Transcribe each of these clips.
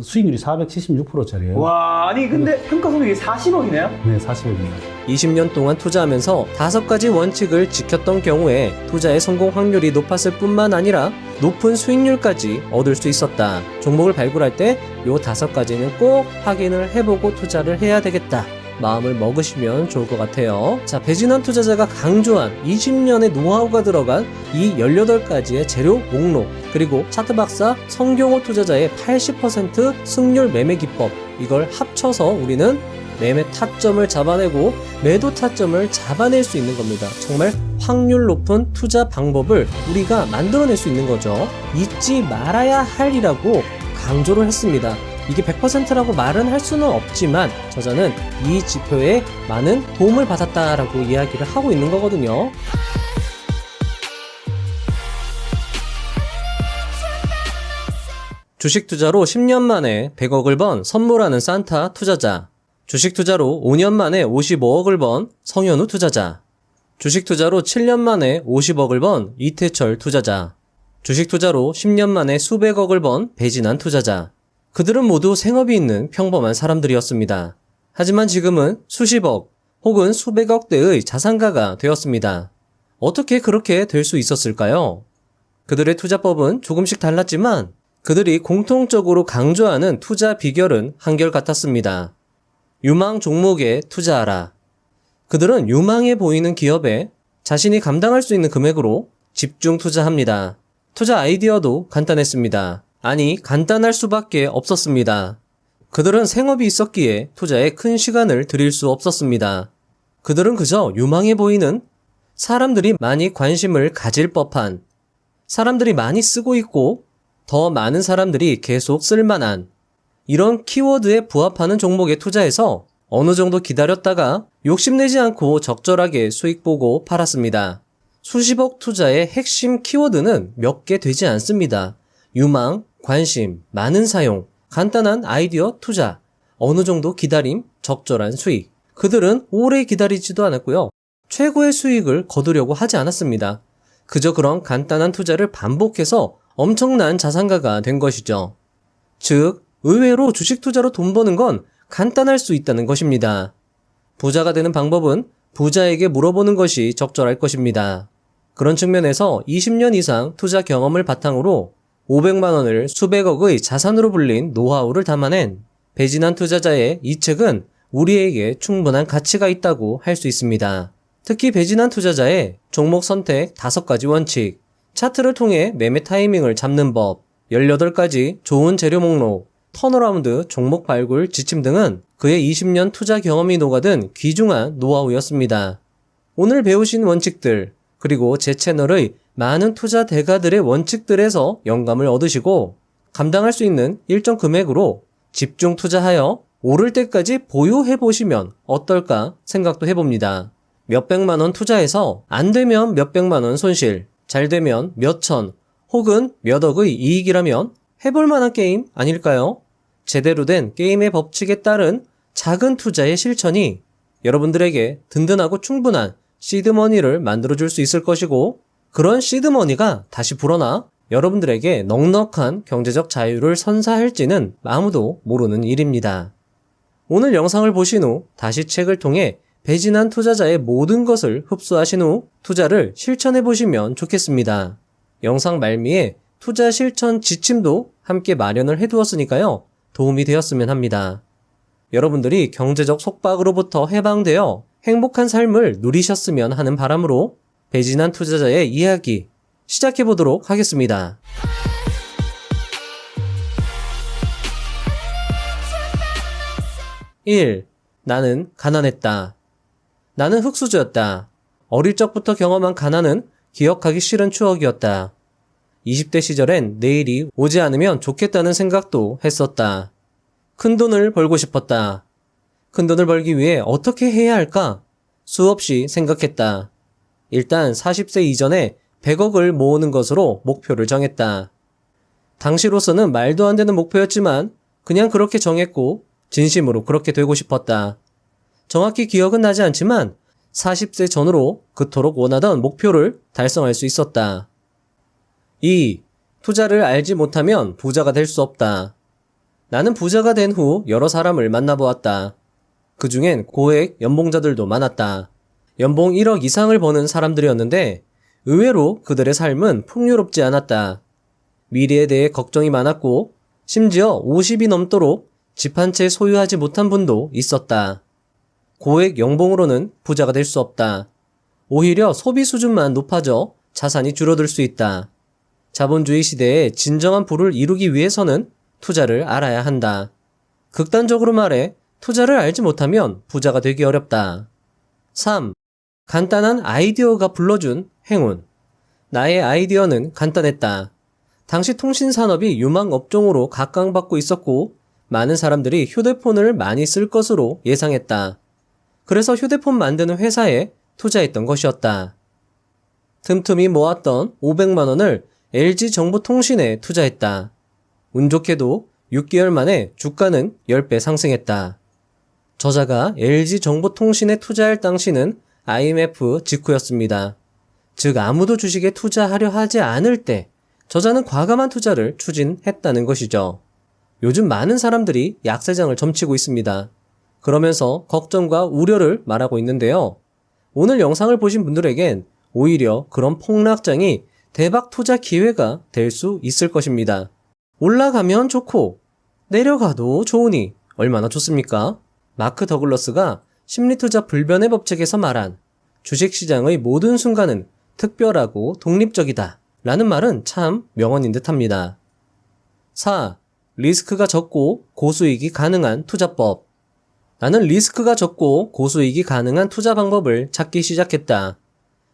수익률이 476%짜리예요. 와, 아니 근데 평가소득이 40억이네요? 네, 40억입니다. 20년 동안 투자하면서 5가지 원칙을 지켰던 경우에 투자의 성공 확률이 높았을 뿐만 아니라 높은 수익률까지 얻을 수 있었다. 종목을 발굴할 때 요 5가지는 꼭 확인을 해보고 투자를 해야 되겠다. 마음을 먹으시면 좋을 것 같아요. 자, 배진환 투자자가 강조한 20년의 노하우가 들어간 이 18가지의 재료 목록, 그리고 차트 박사 성경호 투자자의 80% 승률 매매 기법, 이걸 합쳐서 우리는 매매 타점을 잡아내고 매도 타점을 잡아낼 수 있는 겁니다. 정말 확률 높은 투자 방법을 우리가 만들어낼 수 있는 거죠. 잊지 말아야 할이라고 강조를 했습니다. 이게 100%라고 말은 할 수는 없지만 저자는 이 지표에 많은 도움을 받았다라고 이야기를 하고 있는 거거든요. 주식 투자로 10년 만에 100억을 번 선물하는 산타 투자자. 주식 투자로 5년 만에 55억을 번 성현우 투자자. 주식 투자로 7년 만에 50억을 번 이태철 투자자. 주식 투자로 10년 만에 수백억을 번 배진환 투자자. 그들은 모두 생업이 있는 평범한 사람들이었습니다. 하지만 지금은 수십억 혹은 수백억대의 자산가가 되었습니다. 어떻게 그렇게 될 수 있었을까요? 그들의 투자법은 조금씩 달랐지만 그들이 공통적으로 강조하는 투자 비결은 한결같았습니다. 유망 종목에 투자하라. 그들은 유망해 보이는 기업에 자신이 감당할 수 있는 금액으로 집중 투자합니다. 투자 아이디어도 간단했습니다. 아니, 간단할 수밖에 없었습니다. 그들은 생업이 있었기에 투자에 큰 시간을 들일 수 없었습니다. 그들은 그저 유망해 보이는, 사람들이 많이 관심을 가질 법한, 사람들이 많이 쓰고 있고 더 많은 사람들이 계속 쓸만한 이런 키워드에 부합하는 종목에 투자해서 어느 정도 기다렸다가 욕심내지 않고 적절하게 수익 보고 팔았습니다. 수십억 투자의 핵심 키워드는 몇 개 되지 않습니다. 유망, 관심, 많은 사용, 간단한 아이디어 투자, 어느 정도 기다림, 적절한 수익. 그들은 오래 기다리지도 않았고요. 최고의 수익을 거두려고 하지 않았습니다. 그저 그런 간단한 투자를 반복해서 엄청난 자산가가 된 것이죠. 즉, 의외로 주식 투자로 돈 버는 건 간단할 수 있다는 것입니다. 부자가 되는 방법은 부자에게 물어보는 것이 적절할 것입니다. 그런 측면에서 20년 이상 투자 경험을 바탕으로 500만 원을 수백억의 자산으로 불린 노하우를 담아낸 배진환 투자자의 이 책은 우리에게 충분한 가치가 있다고 할 수 있습니다. 특히 배진환 투자자의 종목 선택 5가지 원칙, 차트를 통해 매매 타이밍을 잡는 법, 18가지 좋은 재료 목록, 턴어라운드 종목 발굴 지침 등은 그의 20년 투자 경험이 녹아든 귀중한 노하우였습니다. 오늘 배우신 원칙들, 그리고 제 채널의 많은 투자 대가들의 원칙들에서 영감을 얻으시고 감당할 수 있는 일정 금액으로 집중 투자하여 오를 때까지 보유해보시면 어떨까 생각도 해봅니다. 몇백만 원 투자해서 안 되면 몇백만 원 손실, 잘 되면 몇천 혹은 몇억의 이익이라면 해볼 만한 게임 아닐까요? 제대로 된 게임의 법칙에 따른 작은 투자의 실천이 여러분들에게 든든하고 충분한 시드머니를 만들어줄 수 있을 것이고 그런 시드머니가 다시 불어나 여러분들에게 넉넉한 경제적 자유를 선사할지는 아무도 모르는 일입니다. 오늘 영상을 보신 후 다시 책을 통해 배진환 투자자의 모든 것을 흡수하신 후 투자를 실천해 보시면 좋겠습니다. 영상 말미에 투자 실천 지침도 함께 마련을 해두었으니까요. 도움이 되었으면 합니다. 여러분들이 경제적 속박으로부터 해방되어 행복한 삶을 누리셨으면 하는 바람으로 배진환 투자자의 이야기 시작해 보도록 하겠습니다. 1. 나는 가난했다. 나는 흙수저였다. 어릴 적부터 경험한 가난은 기억하기 싫은 추억이었다. 20대 시절엔 내일이 오지 않으면 좋겠다는 생각도 했었다. 큰 돈을 벌고 싶었다. 큰 돈을 벌기 위해 어떻게 해야 할까? 수없이 생각했다. 일단 40세 이전에 100억을 모으는 것으로 목표를 정했다. 당시로서는 말도 안 되는 목표였지만 그냥 그렇게 정했고 진심으로 그렇게 되고 싶었다. 정확히 기억은 나지 않지만 40세 전후로 그토록 원하던 목표를 달성할 수 있었다. 2. 투자를 알지 못하면 부자가 될 수 없다. 나는 부자가 된 후 여러 사람을 만나보았다. 그 중엔 고액 연봉자들도 많았다. 연봉 1억 이상을 버는 사람들이었는데 의외로 그들의 삶은 풍요롭지 않았다. 미래에 대해 걱정이 많았고 심지어 50이 넘도록 집 한 채 소유하지 못한 분도 있었다. 고액 연봉으로는 부자가 될 수 없다. 오히려 소비 수준만 높아져 자산이 줄어들 수 있다. 자본주의 시대에 진정한 부를 이루기 위해서는 투자를 알아야 한다. 극단적으로 말해 투자를 알지 못하면 부자가 되기 어렵다. 3. 간단한 아이디어가 불러준 행운. 나의 아이디어는 간단했다. 당시 통신산업이 유망 업종으로 각광받고 있었고 많은 사람들이 휴대폰을 많이 쓸 것으로 예상했다. 그래서 휴대폰 만드는 회사에 투자했던 것이었다. 틈틈이 모았던 500만 원을 LG정보통신에 투자했다. 운 좋게도 6개월 만에 주가는 10배 상승했다. 저자가 LG정보통신에 투자할 당시는 IMF 직후였습니다. 즉 아무도 주식에 투자하려 하지 않을 때 저자는 과감한 투자를 추진했다는 것이죠. 요즘 많은 사람들이 약세장을 점치고 있습니다. 그러면서 걱정과 우려를 말하고 있는데요. 오늘 영상을 보신 분들에겐 오히려 그런 폭락장이 대박 투자 기회가 될 수 있을 것입니다. 올라가면 좋고 내려가도 좋으니 얼마나 좋습니까? 마크 더글러스가 심리투자 불변의 법칙에서 말한 주식시장의 모든 순간은 특별하고 독립적이다 라는 말은 참 명언인 듯합니다. 4. 리스크가 적고 고수익이 가능한 투자법. 나는 리스크가 적고 고수익이 가능한 투자 방법을 찾기 시작했다.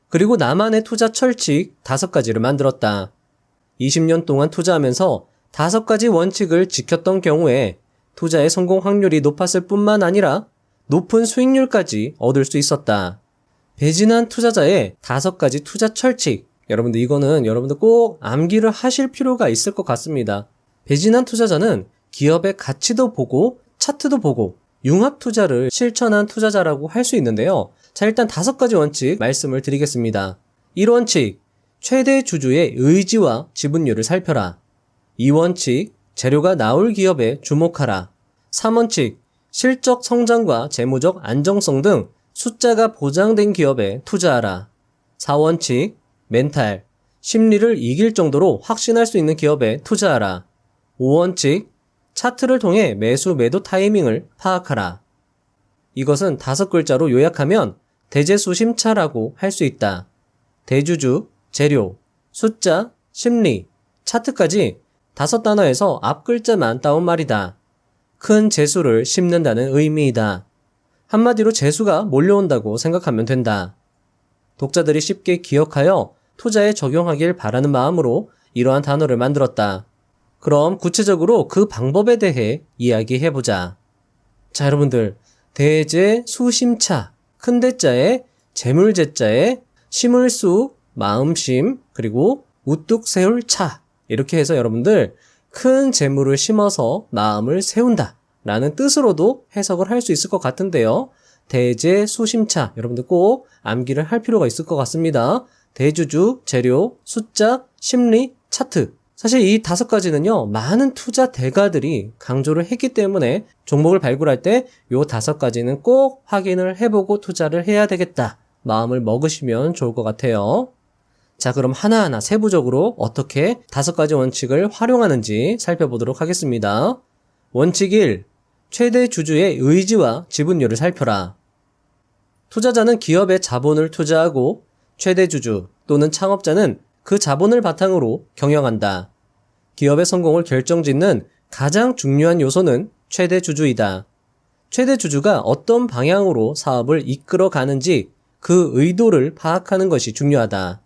그리고 나만의 투자 철칙 5가지를 만들었다. 20년 동안 투자하면서 5가지 원칙을 지켰던 경우에 투자의 성공 확률이 높았을 뿐만 아니라 높은 수익률까지 얻을 수 있었다. 배진한 투자자의 5가지 투자 철칙. 여러분들 이거는 여러분들 꼭 암기를 하실 필요가 있을 것 같습니다. 배진한 투자자는 기업의 가치도 보고 차트도 보고 융합 투자를 실천한 투자자라고 할 수 있는데요. 자, 일단 5가지 원칙 말씀을 드리겠습니다. 1원칙, 최대 주주의 의지와 지분율을 살펴라. 2원칙, 재료가 나올 기업에 주목하라. 3원칙, 실적 성장과 재무적 안정성 등 숫자가 보장된 기업에 투자하라. 4원칙, 멘탈, 심리를 이길 정도로 확신할 수 있는 기업에 투자하라. 5원칙, 차트를 통해 매수 매도 타이밍을 파악하라. 이것은 5글자로 요약하면 대재수심차라고 할 수 있다. 대주주, 재료, 숫자, 심리, 차트까지 5단어에서 앞글자만 따온 말이다. 큰 재수를 심는다는 의미이다. 한마디로 재수가 몰려온다고 생각하면 된다. 독자들이 쉽게 기억하여 투자에 적용하길 바라는 마음으로 이러한 단어를 만들었다. 그럼 구체적으로 그 방법에 대해 이야기해보자. 자, 여러분들, 대재수심차, 큰 대자에 재물재자에 심을수, 마음심, 그리고 우뚝 세울 차, 이렇게 해서 여러분들 큰 재물을 심어서 마음을 세운다 라는 뜻으로도 해석을 할 수 있을 것 같은데요. 대재수심차, 여러분들 꼭 암기를 할 필요가 있을 것 같습니다. 대주주, 재료, 숫자, 심리, 차트. 사실 이 5가지는요, 많은 투자 대가들이 강조를 했기 때문에 종목을 발굴할 때 이 5가지는 꼭 확인을 해보고 투자를 해야 되겠다 마음을 먹으시면 좋을 것 같아요. 자, 그럼 하나하나 세부적으로 어떻게 5가지 원칙을 활용하는지 살펴보도록 하겠습니다. 원칙 1. 최대 주주의 의지와 지분율을 살펴라. 투자자는 기업에 자본을 투자하고 최대 주주 또는 창업자는 그 자본을 바탕으로 경영한다. 기업의 성공을 결정짓는 가장 중요한 요소는 최대 주주이다. 최대 주주가 어떤 방향으로 사업을 이끌어 가는지 그 의도를 파악하는 것이 중요하다.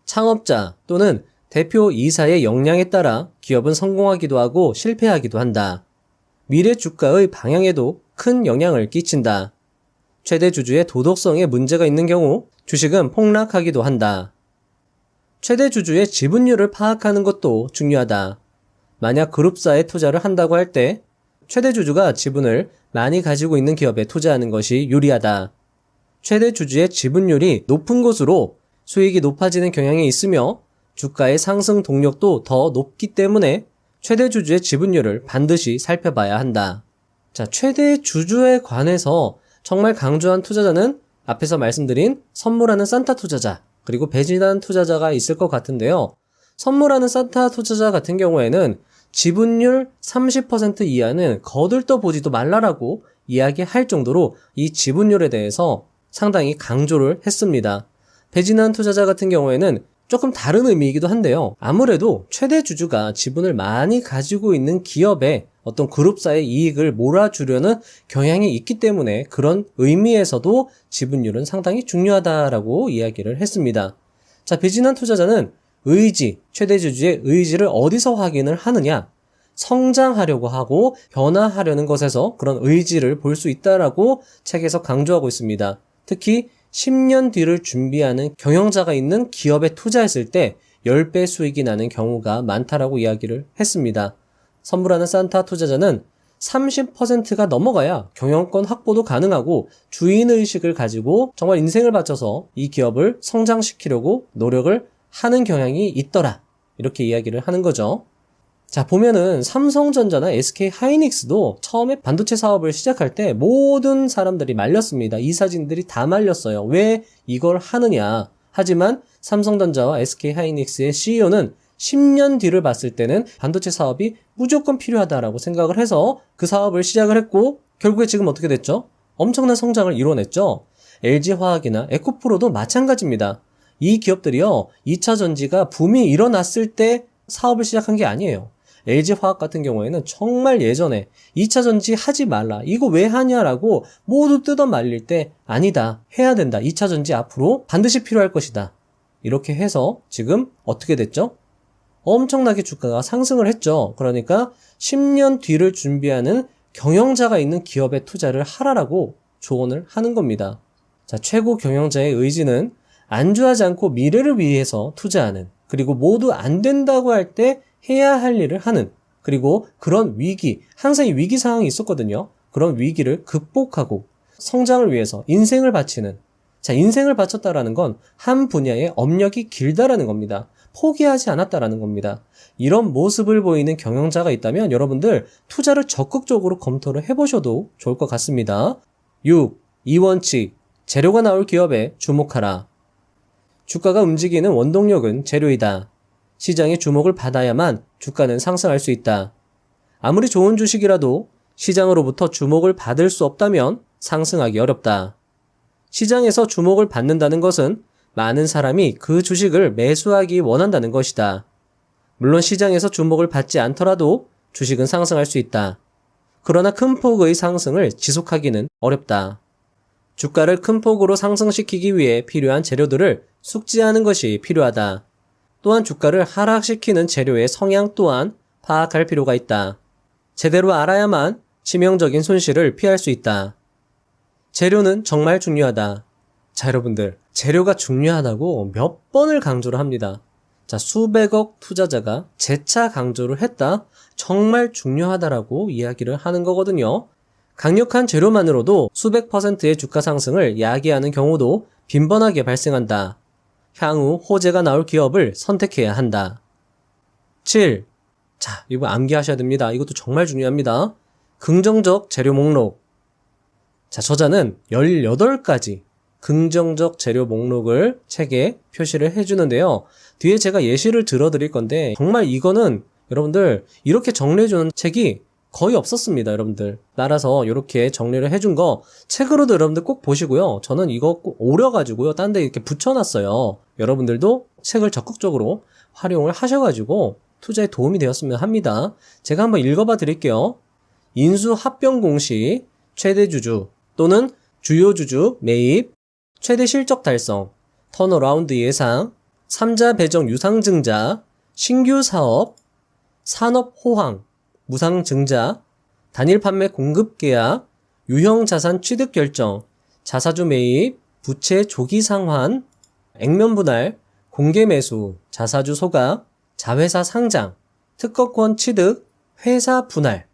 창업자 또는 대표 이사의 역량에 따라 기업은 성공하기도 하고 실패하기도 한다. 미래 주가의 방향에도 큰 영향을 끼친다. 최대 주주의 도덕성에 문제가 있는 경우 주식은 폭락하기도 한다. 최대 주주의 지분율을 파악하는 것도 중요하다. 만약 그룹사에 투자를 한다고 할 때 최대 주주가 지분을 많이 가지고 있는 기업에 투자하는 것이 유리하다. 최대 주주의 지분율이 높은 곳으로 수익이 높아지는 경향이 있으며 주가의 상승 동력도 더 높기 때문에 최대 주주의 지분율을 반드시 살펴봐야 한다. 자, 최대 주주에 관해서 정말 강조한 투자자는 앞에서 말씀드린 선물하는 산타 투자자, 그리고 배진한 투자자가 있을 것 같은데요. 선물하는 산타 투자자 같은 경우에는 지분율 30% 이하는 거들떠 보지도 말라라고 이야기할 정도로 이 지분율에 대해서 상당히 강조를 했습니다. 배진한 투자자 같은 경우에는 조금 다른 의미이기도 한데요. 아무래도 최대 주주가 지분을 많이 가지고 있는 기업에 어떤 그룹사의 이익을 몰아주려는 경향이 있기 때문에 그런 의미에서도 지분율은 상당히 중요하다라고 이야기를 했습니다. 자, 배진한 투자자는 의지, 최대 주주의 의지를 어디서 확인을 하느냐? 성장하려고 하고 변화하려는 것에서 그런 의지를 볼 수 있다라고 책에서 강조하고 있습니다. 특히 10년 뒤를 준비하는 경영자가 있는 기업에 투자했을 때 10배 수익이 나는 경우가 많다라고 이야기를 했습니다. 선물하는 산타 투자자는 30%가 넘어가야 경영권 확보도 가능하고 주인의식을 가지고 정말 인생을 바쳐서 이 기업을 성장시키려고 노력을 하는 경향이 있더라. 이렇게 이야기를 하는 거죠. 자, 보면은 삼성전자나 SK 하이닉스도 처음에 반도체 사업을 시작할 때 모든 사람들이 말렸습니다. 이사진들이 다 말렸어요. 왜 이걸 하느냐. 하지만 삼성전자와 SK 하이닉스의 CEO는 10년 뒤를 봤을 때는 반도체 사업이 무조건 필요하다라고 생각을 해서 그 사업을 시작을 했고 결국에 지금 어떻게 됐죠? 엄청난 성장을 이뤄냈죠. LG화학이나 에코프로도 마찬가지입니다. 이 기업들이요, 2차 전지가 붐이 일어났을 때 사업을 시작한 게 아니에요. LG화학 같은 경우에는 정말 예전에 2차 전지 하지 말라, 이거 왜 하냐라고 모두 뜯어 말릴 때 아니다, 해야 된다, 2차 전지 앞으로 반드시 필요할 것이다. 이렇게 해서 지금 어떻게 됐죠? 엄청나게 주가가 상승을 했죠. 그러니까 10년 뒤를 준비하는 경영자가 있는 기업에 투자를 하라라고 조언을 하는 겁니다. 자, 최고 경영자의 의지는 안주하지 않고 미래를 위해서 투자하는, 그리고 모두 안 된다고 할 때 해야 할 일을 하는, 그리고 그런 위기, 항상 이 위기 상황이 있었거든요. 그런 위기를 극복하고 성장을 위해서 인생을 바치는, 자, 인생을 바쳤다라는 건 한 분야의 업력이 길다라는 겁니다. 포기하지 않았다라는 겁니다. 이런 모습을 보이는 경영자가 있다면 여러분들 투자를 적극적으로 검토를 해보셔도 좋을 것 같습니다. 6. 이원칙, 재료가 나올 기업에 주목하라. 주가가 움직이는 원동력은 재료이다. 시장의 주목을 받아야만 주가는 상승할 수 있다. 아무리 좋은 주식이라도 시장으로부터 주목을 받을 수 없다면 상승하기 어렵다. 시장에서 주목을 받는다는 것은 많은 사람이 그 주식을 매수하기 원한다는 것이다. 물론 시장에서 주목을 받지 않더라도 주식은 상승할 수 있다. 그러나 큰 폭의 상승을 지속하기는 어렵다. 주가를 큰 폭으로 상승시키기 위해 필요한 재료들을 숙지하는 것이 필요하다. 또한 주가를 하락시키는 재료의 성향 또한 파악할 필요가 있다. 제대로 알아야만 치명적인 손실을 피할 수 있다. 재료는 정말 중요하다. 자, 여러분들, 재료가 중요하다고 몇 번을 강조를 합니다. 자, 수백억 투자자가 재차 강조를 했다. 정말 중요하다라고 이야기를 하는 거거든요. 강력한 재료만으로도 수백 %의 주가 상승을 야기하는 경우도 빈번하게 발생한다. 향후 호재가 나올 기업을 선택해야 한다. 7. 자, 이거 암기하셔야 됩니다. 이것도 정말 중요합니다. 긍정적 재료 목록. 자, 저자는 18가지 긍정적 재료 목록을 책에 표시를 해주는데요. 뒤에 제가 예시를 들어드릴 건데 정말 이거는 여러분들 이렇게 정리해주는 책이 거의 없었습니다, 여러분들. 따라서 이렇게 정리를 해준 거 책으로도 여러분들 꼭 보시고요. 저는 이거 꼭 오려가지고요, 딴 데 이렇게 붙여놨어요. 여러분들도 책을 적극적으로 활용을 하셔가지고 투자에 도움이 되었으면 합니다. 제가 한번 읽어봐 드릴게요. 인수 합병 공시, 최대 주주 또는 주요 주주 매입, 최대 실적 달성, 턴어라운드 예상, 3자 배정 유상증자, 신규 사업, 산업 호황, 무상 증자, 단일 판매 공급 계약, 유형 자산 취득 결정, 자사주 매입, 부채 조기 상환, 액면 분할, 공개 매수, 자사주 소각, 자회사 상장, 특허권 취득, 회사 분할.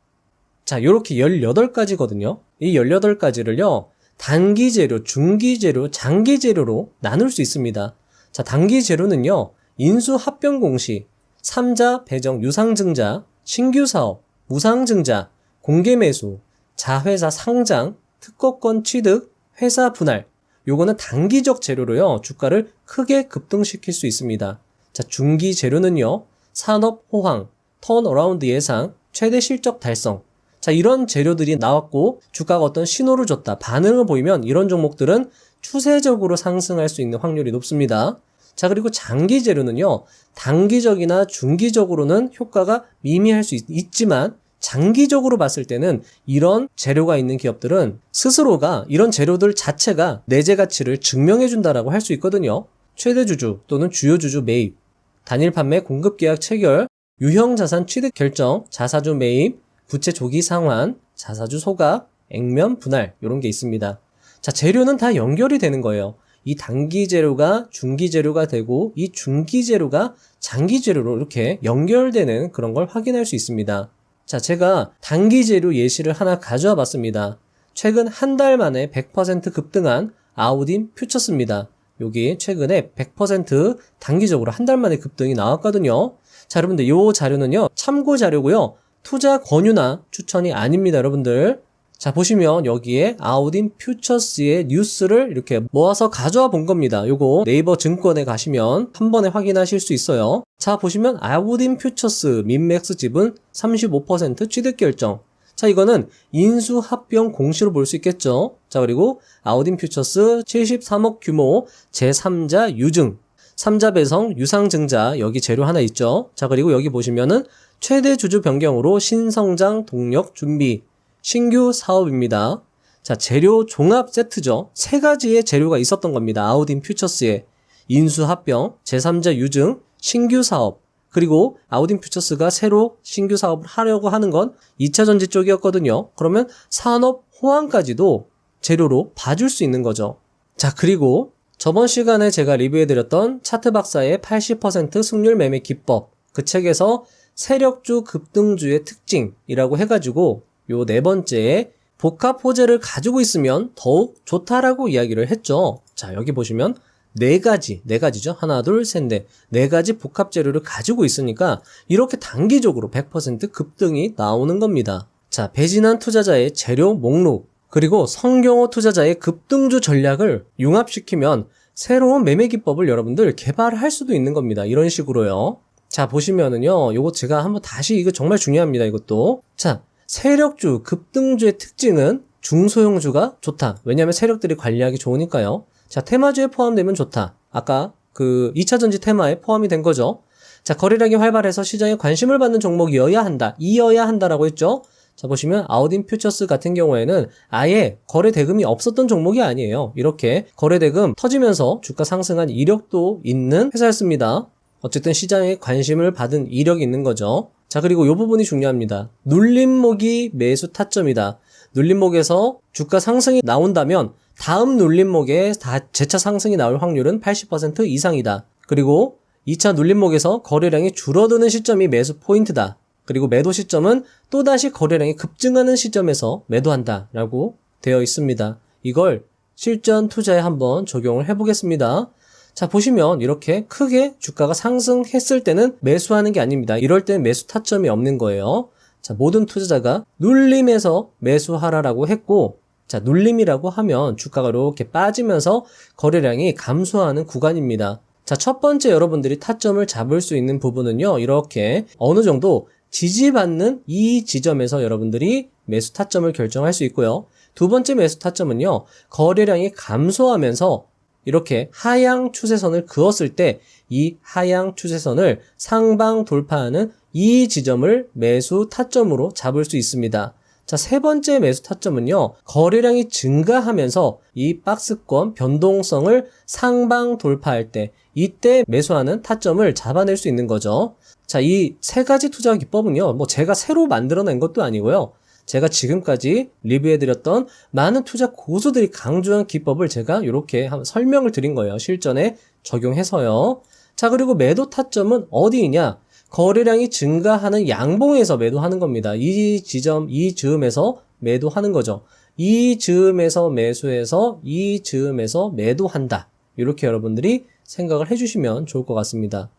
자, 요렇게 18가지거든요. 이 18가지를요, 단기 재료, 중기 재료, 장기 재료로 나눌 수 있습니다. 자, 단기 재료는요, 인수 합병 공시, 3자 배정 유상증자, 신규 사업, 무상증자, 공개매수, 자회사 상장, 특허권 취득, 회사 분할. 요거는 단기적 재료로요, 주가를 크게 급등시킬 수 있습니다. 자, 중기 재료는요, 산업 호황, 턴어라운드 예상, 최대 실적 달성. 자, 이런 재료들이 나왔고 주가가 어떤 신호를 줬다, 반응을 보이면 이런 종목들은 추세적으로 상승할 수 있는 확률이 높습니다. 자, 그리고 장기 재료는요, 단기적이나 중기적으로는 효과가 미미할 수 있지만 장기적으로 봤을 때는 이런 재료가 있는 기업들은 스스로가 이런 재료들 자체가 내재 가치를 증명해 준다라고 할 수 있거든요. 최대 주주 또는 주요 주주 매입, 단일 판매 공급 계약 체결, 유형 자산 취득 결정, 자사주 매입, 부채 조기 상환, 자사주 소각, 액면 분할, 이런 게 있습니다. 자, 재료는 다 연결이 되는 거예요. 이 단기 재료가 중기 재료가 되고 이 중기 재료가 장기 재료로 이렇게 연결되는 그런 걸 확인할 수 있습니다. 자, 제가 단기 재료 예시를 하나 가져와 봤습니다. 최근 한 달 만에 100% 급등한 아우딘 퓨처스입니다. 여기 최근에 100% 단기적으로 한 달 만에 급등이 나왔거든요. 자, 여러분들 이 자료는요, 참고 자료고요. 투자 권유나 추천이 아닙니다, 여러분들. 자, 보시면 여기에 아우딘 퓨처스의 뉴스를 이렇게 모아서 가져와 본 겁니다. 요거 네이버 증권에 가시면 한 번에 확인하실 수 있어요. 자, 보시면 아우딘 퓨처스 민맥스 지분 35% 취득 결정. 자, 이거는 인수 합병 공시로 볼 수 있겠죠. 자, 그리고 아우딘 퓨처스 73억 규모 제3자 유증, 3자 배성 유상증자, 여기 재료 하나 있죠. 자, 그리고 여기 보시면은 최대 주주 변경으로 신성장 동력 준비, 신규 사업입니다. 자, 재료 종합 세트죠. 세 가지의 재료가 있었던 겁니다. 아우딘 퓨처스에 인수 합병, 제3자 유증, 신규 사업, 그리고 아우딘 퓨처스가 새로 신규 사업을 하려고 하는 건 2차 전지 쪽이었거든요. 그러면 산업 호황까지도 재료로 봐줄 수 있는 거죠. 자, 그리고 저번 시간에 제가 리뷰해드렸던 차트 박사의 80% 승률 매매 기법, 그 책에서 세력주 급등주의 특징이라고 해가지고 요 네 번째에 복합 호재를 가지고 있으면 더욱 좋다라고 이야기를 했죠. 자, 여기 보시면 네 가지죠. 하나, 둘, 셋, 넷. 네 가지 복합 재료를 가지고 있으니까 이렇게 단기적으로 100% 급등이 나오는 겁니다. 자, 배진한 투자자의 재료 목록, 그리고 성경호 투자자의 급등주 전략을 융합시키면 새로운 매매 기법을 여러분들 개발할 수도 있는 겁니다. 이런 식으로요. 자, 보시면은요, 요거 제가 한번 다시, 이거 정말 중요합니다, 이것도. 자, 세력주 급등주의 특징은 중소형주가 좋다. 왜냐하면 세력들이 관리하기 좋으니까요. 자, 테마주에 포함되면 좋다. 아까 그 2차전지 테마에 포함이 된 거죠. 자, 거래량이 활발해서 시장에 관심을 받는 종목이어야 한다. 이어야 한다라고 했죠. 자, 보시면 아우딘 퓨처스 같은 경우에는 아예 거래 대금이 없었던 종목이 아니에요. 이렇게 거래 대금 터지면서 주가 상승한 이력도 있는 회사였습니다. 어쨌든 시장에 관심을 받은 이력이 있는 거죠. 자, 그리고 이 부분이 중요합니다. 눌림목이 매수 타점이다. 눌림목에서 주가 상승이 나온다면 다음 눌림목에 재차 상승이 나올 확률은 80% 이상이다. 그리고 2차 눌림목에서 거래량이 줄어드는 시점이 매수 포인트다. 그리고 매도 시점은 또다시 거래량이 급증하는 시점에서 매도한다 라고 되어 있습니다. 이걸 실전 투자에 한번 적용을 해보겠습니다. 자, 보시면 이렇게 크게 주가가 상승했을 때는 매수하는 게 아닙니다. 이럴 때 매수 타점이 없는 거예요. 자, 모든 투자자가 눌림에서 매수하라라고 했고, 자, 눌림이라고 하면 주가가 이렇게 빠지면서 거래량이 감소하는 구간입니다. 자, 첫 번째 여러분들이 타점을 잡을 수 있는 부분은요, 이렇게 어느 정도 지지받는 이 지점에서 여러분들이 매수 타점을 결정할 수 있고요. 두 번째 매수 타점은요, 거래량이 감소하면서 이렇게 하향 추세선을 그었을 때 이 하향 추세선을 상방 돌파하는 이 지점을 매수 타점으로 잡을 수 있습니다. 자, 세 번째 매수 타점은요, 거래량이 증가하면서 이 박스권 변동성을 상방 돌파할 때 이때 매수하는 타점을 잡아낼 수 있는 거죠. 자, 이 세 가지 투자 기법은요, 뭐 제가 새로 만들어낸 것도 아니고요. 제가 지금까지 리뷰해드렸던 많은 투자 고수들이 강조한 기법을 제가 이렇게 한번 설명을 드린 거예요. 실전에 적용해서요. 자, 그리고 매도 타점은 어디이냐? 거래량이 증가하는 양봉에서 매도하는 겁니다. 이 지점, 이 즈음에서 매도하는 거죠. 이 즈음에서 매수해서 이 즈음에서 매도한다. 이렇게 여러분들이 생각을 해주시면 좋을 것 같습니다.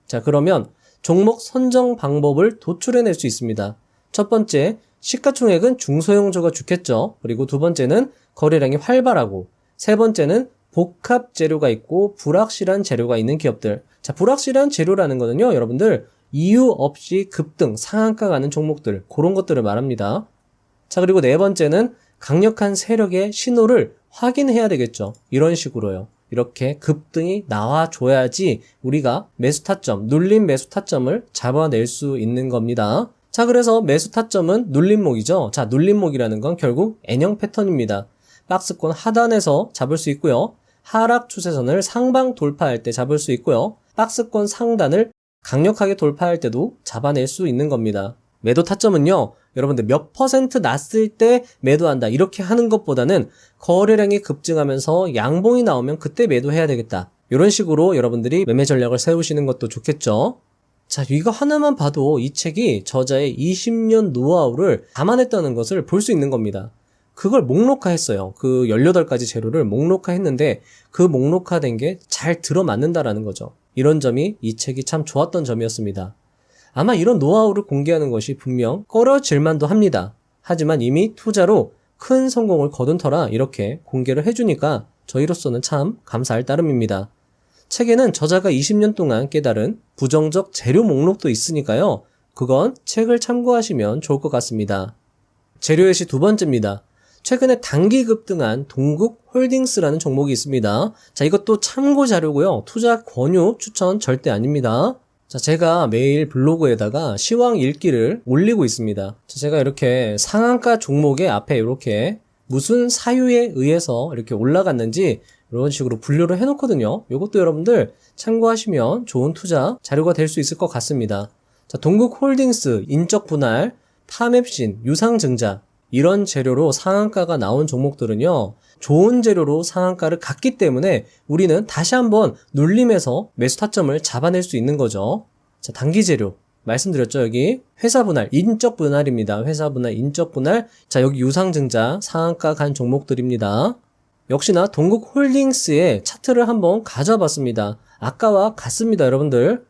자, 그러면 종목 선정 방법을 도출해낼 수 있습니다. 첫 번째, 시가총액은 중소형주가 좋겠죠. 그리고 두 번째는 거래량이 활발하고, 세 번째는 복합 재료가 있고 불확실한 재료가 있는 기업들. 자, 불확실한 재료라는 거는요, 여러분들 이유 없이 급등, 상한가 가는 종목들, 그런 것들을 말합니다. 자, 그리고 네 번째는 강력한 세력의 신호를 확인해야 되겠죠. 이런 식으로요. 이렇게 급등이 나와줘야지 우리가 매수 타점, 눌림 매수 타점을 잡아낼 수 있는 겁니다. 자, 그래서 매수 타점은 눌림목이죠. 자, 눌림목이라는 건 결국 N형 패턴입니다. 박스권 하단에서 잡을 수 있고요. 하락 추세선을 상방 돌파할 때 잡을 수 있고요. 박스권 상단을 강력하게 돌파할 때도 잡아낼 수 있는 겁니다. 매도 타점은요, 여러분들 몇 퍼센트 났을 때 매도한다 이렇게 하는 것보다는 거래량이 급증하면서 양봉이 나오면 그때 매도해야 되겠다. 이런 식으로 여러분들이 매매 전략을 세우시는 것도 좋겠죠. 자, 이거 하나만 봐도 이 책이 저자의 20년 노하우를 담아냈다는 것을 볼 수 있는 겁니다. 그걸 목록화했어요. 그 18가지 재료를 목록화했는데 그 목록화된 게 잘 들어맞는다라는 거죠. 이런 점이 이 책이 참 좋았던 점이었습니다. 아마 이런 노하우를 공개하는 것이 분명 꺼려질 만도 합니다. 하지만 이미 투자로 큰 성공을 거둔 터라 이렇게 공개를 해주니까 저희로서는 참 감사할 따름입니다. 책에는 저자가 20년 동안 깨달은 부정적 재료 목록도 있으니까요. 그건 책을 참고하시면 좋을 것 같습니다. 재료의 시 두 번째입니다. 최근에 단기 급등한 동국홀딩스라는 종목이 있습니다. 자, 이것도 참고 자료고요. 투자 권유 추천 절대 아닙니다. 자, 제가 매일 블로그에다가 시황 일기를 올리고 있습니다. 자, 제가 이렇게 상한가 종목의 앞에 이렇게 무슨 사유에 의해서 이렇게 올라갔는지 이런 식으로 분류를 해놓거든요. 이것도 여러분들 참고하시면 좋은 투자 자료가 될 수 있을 것 같습니다. 자, 동국홀딩스, 인적 분할, 파맵신, 유상증자 이런 재료로 상한가가 나온 종목들은요, 좋은 재료로 상한가를 갔기 때문에 우리는 다시 한번 눌림에서 매수 타점을 잡아낼 수 있는 거죠. 자, 단기 재료 말씀드렸죠. 여기 회사 분할, 인적 분할입니다. 회사 분할, 인적 분할. 자, 여기 유상증자 상한가 간 종목들입니다. 역시나 동국홀딩스의 차트를 한번 가져와 봤습니다. 아까와 같습니다, 여러분들.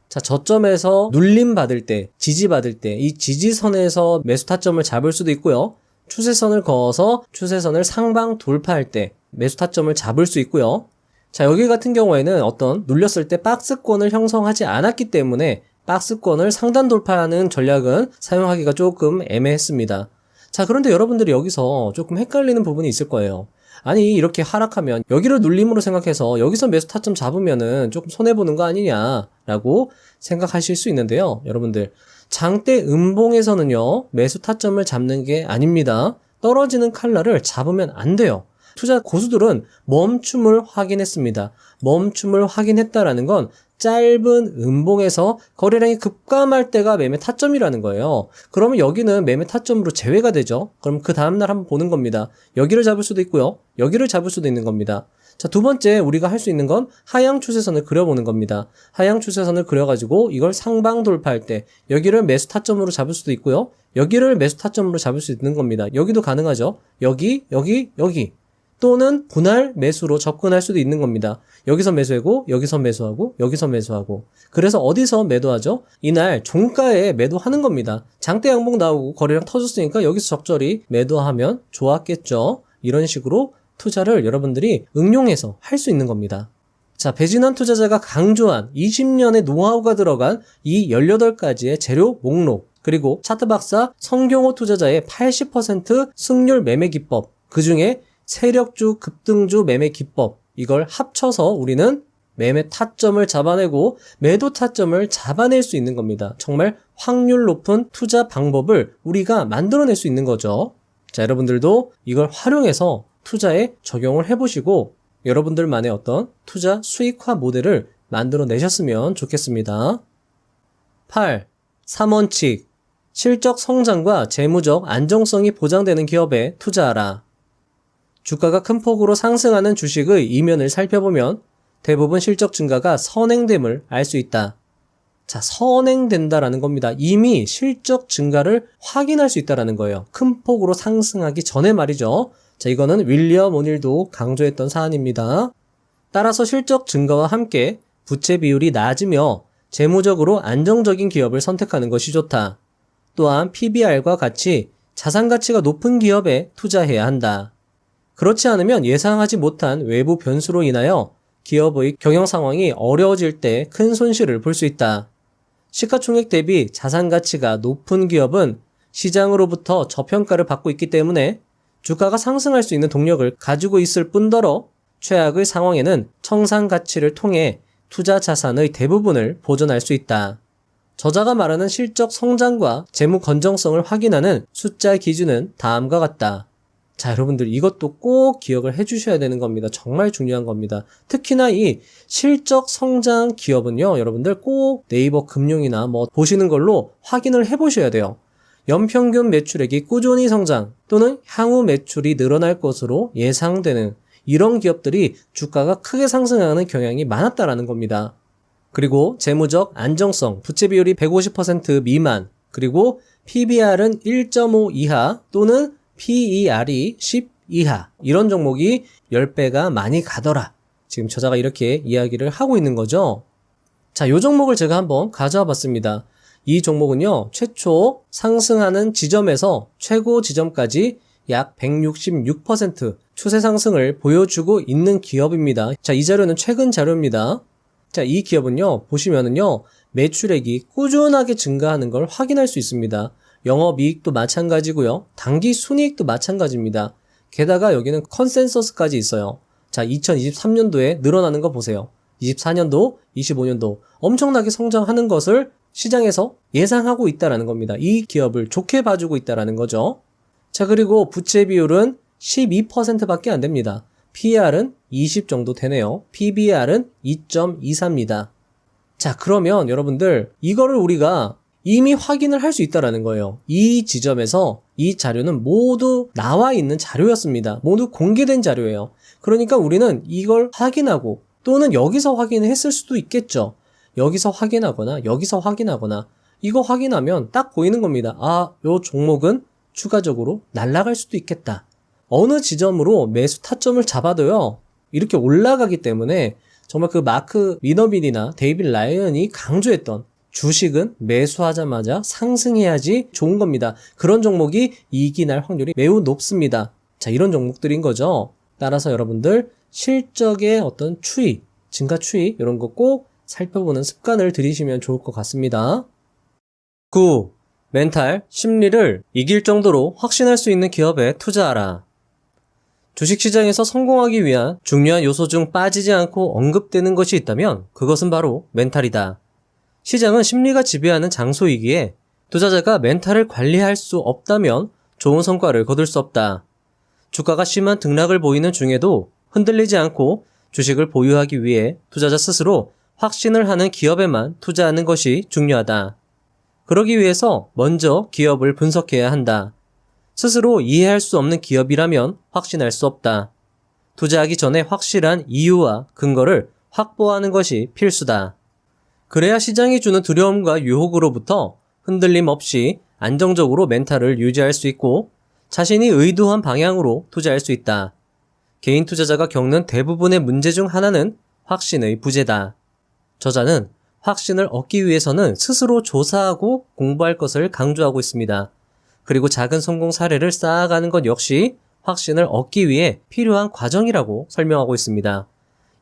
자, 저점에서 눌림 받을 때, 지지 받을 때, 이 지지선에서 매수 타점을 잡을 수도 있고요. 추세선을 그어서 추세선을 상방 돌파할 때 매수 타점을 잡을 수 있고요. 자, 여기 같은 경우에는 어떤 눌렸을 때 박스권을 형성하지 않았기 때문에 박스권을 상단 돌파하는 전략은 사용하기가 조금 애매했습니다. 자, 그런데 여러분들이 여기서 조금 헷갈리는 부분이 있을 거예요. 아니, 이렇게 하락하면 여기를 눌림으로 생각해서 여기서 매수 타점 잡으면은 조금 손해보는 거 아니냐라고 생각하실 수 있는데요. 여러분들, 장대 음봉에서는요, 매수 타점을 잡는 게 아닙니다. 떨어지는 칼날을 잡으면 안 돼요. 투자 고수들은 멈춤을 확인했습니다. 멈춤을 확인했다라는 건 짧은 음봉에서 거래량이 급감할 때가 매매 타점이라는 거예요. 그러면 여기는 매매 타점으로 제외가 되죠. 그럼 그 다음날 한번 보는 겁니다. 여기를 잡을 수도 있고요. 여기를 잡을 수도 있는 겁니다. 자, 두 번째 우리가 할 수 있는 건 하향 추세선을 그려보는 겁니다. 하향 추세선을 그려가지고 이걸 상방 돌파할 때 여기를 매수 타점으로 잡을 수도 있고요. 여기를 매수 타점으로 잡을 수 있는 겁니다. 여기도 가능하죠. 여기, 여기, 여기. 또는 분할 매수로 접근할 수도 있는 겁니다. 여기서 매수하고 여기서 매수하고 여기서 매수하고. 그래서 어디서 매도하죠? 이날 종가에 매도하는 겁니다. 장대 양봉 나오고 거래량 터졌으니까 여기서 적절히 매도하면 좋았겠죠. 이런 식으로 투자를 여러분들이 응용해서 할 수 있는 겁니다. 자, 배진환 투자자가 강조한 20년의 노하우가 들어간 이 18가지의 재료 목록, 그리고 차트 박사 성경호 투자자의 80% 승률 매매 기법, 그 중에 세력주, 급등주 매매 기법, 이걸 합쳐서 우리는 매매 타점을 잡아내고 매도 타점을 잡아낼 수 있는 겁니다. 정말 확률 높은 투자 방법을 우리가 만들어낼 수 있는 거죠. 자, 여러분들도 이걸 활용해서 투자에 적용을 해보시고 여러분들만의 어떤 투자 수익화 모델을 만들어내셨으면 좋겠습니다. 8. 3원칙. 실적 성장과 재무적 안정성이 보장되는 기업에 투자하라. 주가가 큰 폭으로 상승하는 주식의 이면을 살펴보면 대부분 실적 증가가 선행됨을 알 수 있다. 자, 선행된다라는 겁니다. 이미 실적 증가를 확인할 수 있다라는 거예요. 큰 폭으로 상승하기 전에 말이죠. 자, 이거는 윌리엄 오닐도 강조했던 사안입니다. 따라서 실적 증가와 함께 부채 비율이 낮으며 재무적으로 안정적인 기업을 선택하는 것이 좋다. 또한 PBR과 같이 자산 가치가 높은 기업에 투자해야 한다. 그렇지 않으면 예상하지 못한 외부 변수로 인하여 기업의 경영 상황이 어려워질 때 큰 손실을 볼 수 있다. 시가총액 대비 자산 가치가 높은 기업은 시장으로부터 저평가를 받고 있기 때문에 주가가 상승할 수 있는 동력을 가지고 있을 뿐더러 최악의 상황에는 청산 가치를 통해 투자 자산의 대부분을 보존할 수 있다. 저자가 말하는 실적 성장과 재무 건전성을 확인하는 숫자 기준은 다음과 같다. 자, 여러분들 이것도 꼭 기억을 해주셔야 되는 겁니다. 정말 중요한 겁니다. 특히나 이 실적 성장 기업은요, 여러분들 꼭 네이버 금융이나 뭐 보시는 걸로 확인을 해보셔야 돼요. 연평균 매출액이 꾸준히 성장 또는 향후 매출이 늘어날 것으로 예상되는 이런 기업들이 주가가 크게 상승하는 경향이 많았다라는 겁니다. 그리고 재무적 안정성, 부채 비율이 150% 미만, 그리고 PBR은 1.5 이하 또는 PER이 10 이하, 이런 종목이 10배가 많이 가더라. 지금 저자가 이렇게 이야기를 하고 있는 거죠. 자, 이 종목을 제가 한번 가져와 봤습니다. 이 종목은요, 최초 상승하는 지점에서 최고 지점까지 약 166% 추세 상승을 보여주고 있는 기업입니다. 자, 이 자료는 최근 자료입니다. 자, 이 기업은요, 보시면은요, 매출액이 꾸준하게 증가하는 걸 확인할 수 있습니다. 영업이익도 마찬가지고요. 당기 순이익도 마찬가지입니다. 게다가 여기는 컨센서스까지 있어요. 자, 2023년도에 늘어나는 거 보세요. 24년도, 25년도 엄청나게 성장하는 것을 시장에서 예상하고 있다라는 겁니다. 이 기업을 좋게 봐주고 있다라는 거죠. 자, 그리고 부채 비율은 12%밖에 안 됩니다. PER은 20 정도 되네요. PBR은 2.24입니다. 자, 그러면 여러분들 이거를 우리가 이미 확인을 할 수 있다라는 거예요. 이 지점에서 이 자료는 모두 나와 있는 자료였습니다. 모두 공개된 자료예요. 그러니까 우리는 이걸 확인하고 또는 여기서 확인했을 수도 있겠죠. 여기서 확인하거나 여기서 확인하거나 이거 확인하면 딱 보이는 겁니다. 아, 요 종목은 추가적으로 날아갈 수도 있겠다. 어느 지점으로 매수 타점을 잡아도요, 이렇게 올라가기 때문에 정말 그 마크 미너빈이나 데이빗 라이언이 강조했던 주식은 매수하자마자 상승해야지 좋은 겁니다. 그런 종목이 이익이 날 확률이 매우 높습니다. 자, 이런 종목들인 거죠. 따라서 여러분들 실적의 어떤 추이, 증가 추이 이런 거 꼭 살펴보는 습관을 들이시면 좋을 것 같습니다. 9. 멘탈, 심리를 이길 정도로 확신할 수 있는 기업에 투자하라. 주식시장에서 성공하기 위한 중요한 요소 중 빠지지 않고 언급되는 것이 있다면 그것은 바로 멘탈이다. 시장은 심리가 지배하는 장소이기에 투자자가 멘탈을 관리할 수 없다면 좋은 성과를 거둘 수 없다. 주가가 심한 등락을 보이는 중에도 흔들리지 않고 주식을 보유하기 위해 투자자 스스로 확신을 하는 기업에만 투자하는 것이 중요하다. 그러기 위해서 먼저 기업을 분석해야 한다. 스스로 이해할 수 없는 기업이라면 확신할 수 없다. 투자하기 전에 확실한 이유와 근거를 확보하는 것이 필수다. 그래야 시장이 주는 두려움과 유혹으로부터 흔들림 없이 안정적으로 멘탈을 유지할 수 있고 자신이 의도한 방향으로 투자할 수 있다. 개인 투자자가 겪는 대부분의 문제 중 하나는 확신의 부재다. 저자는 확신을 얻기 위해서는 스스로 조사하고 공부할 것을 강조하고 있습니다. 그리고 작은 성공 사례를 쌓아가는 것 역시 확신을 얻기 위해 필요한 과정이라고 설명하고 있습니다.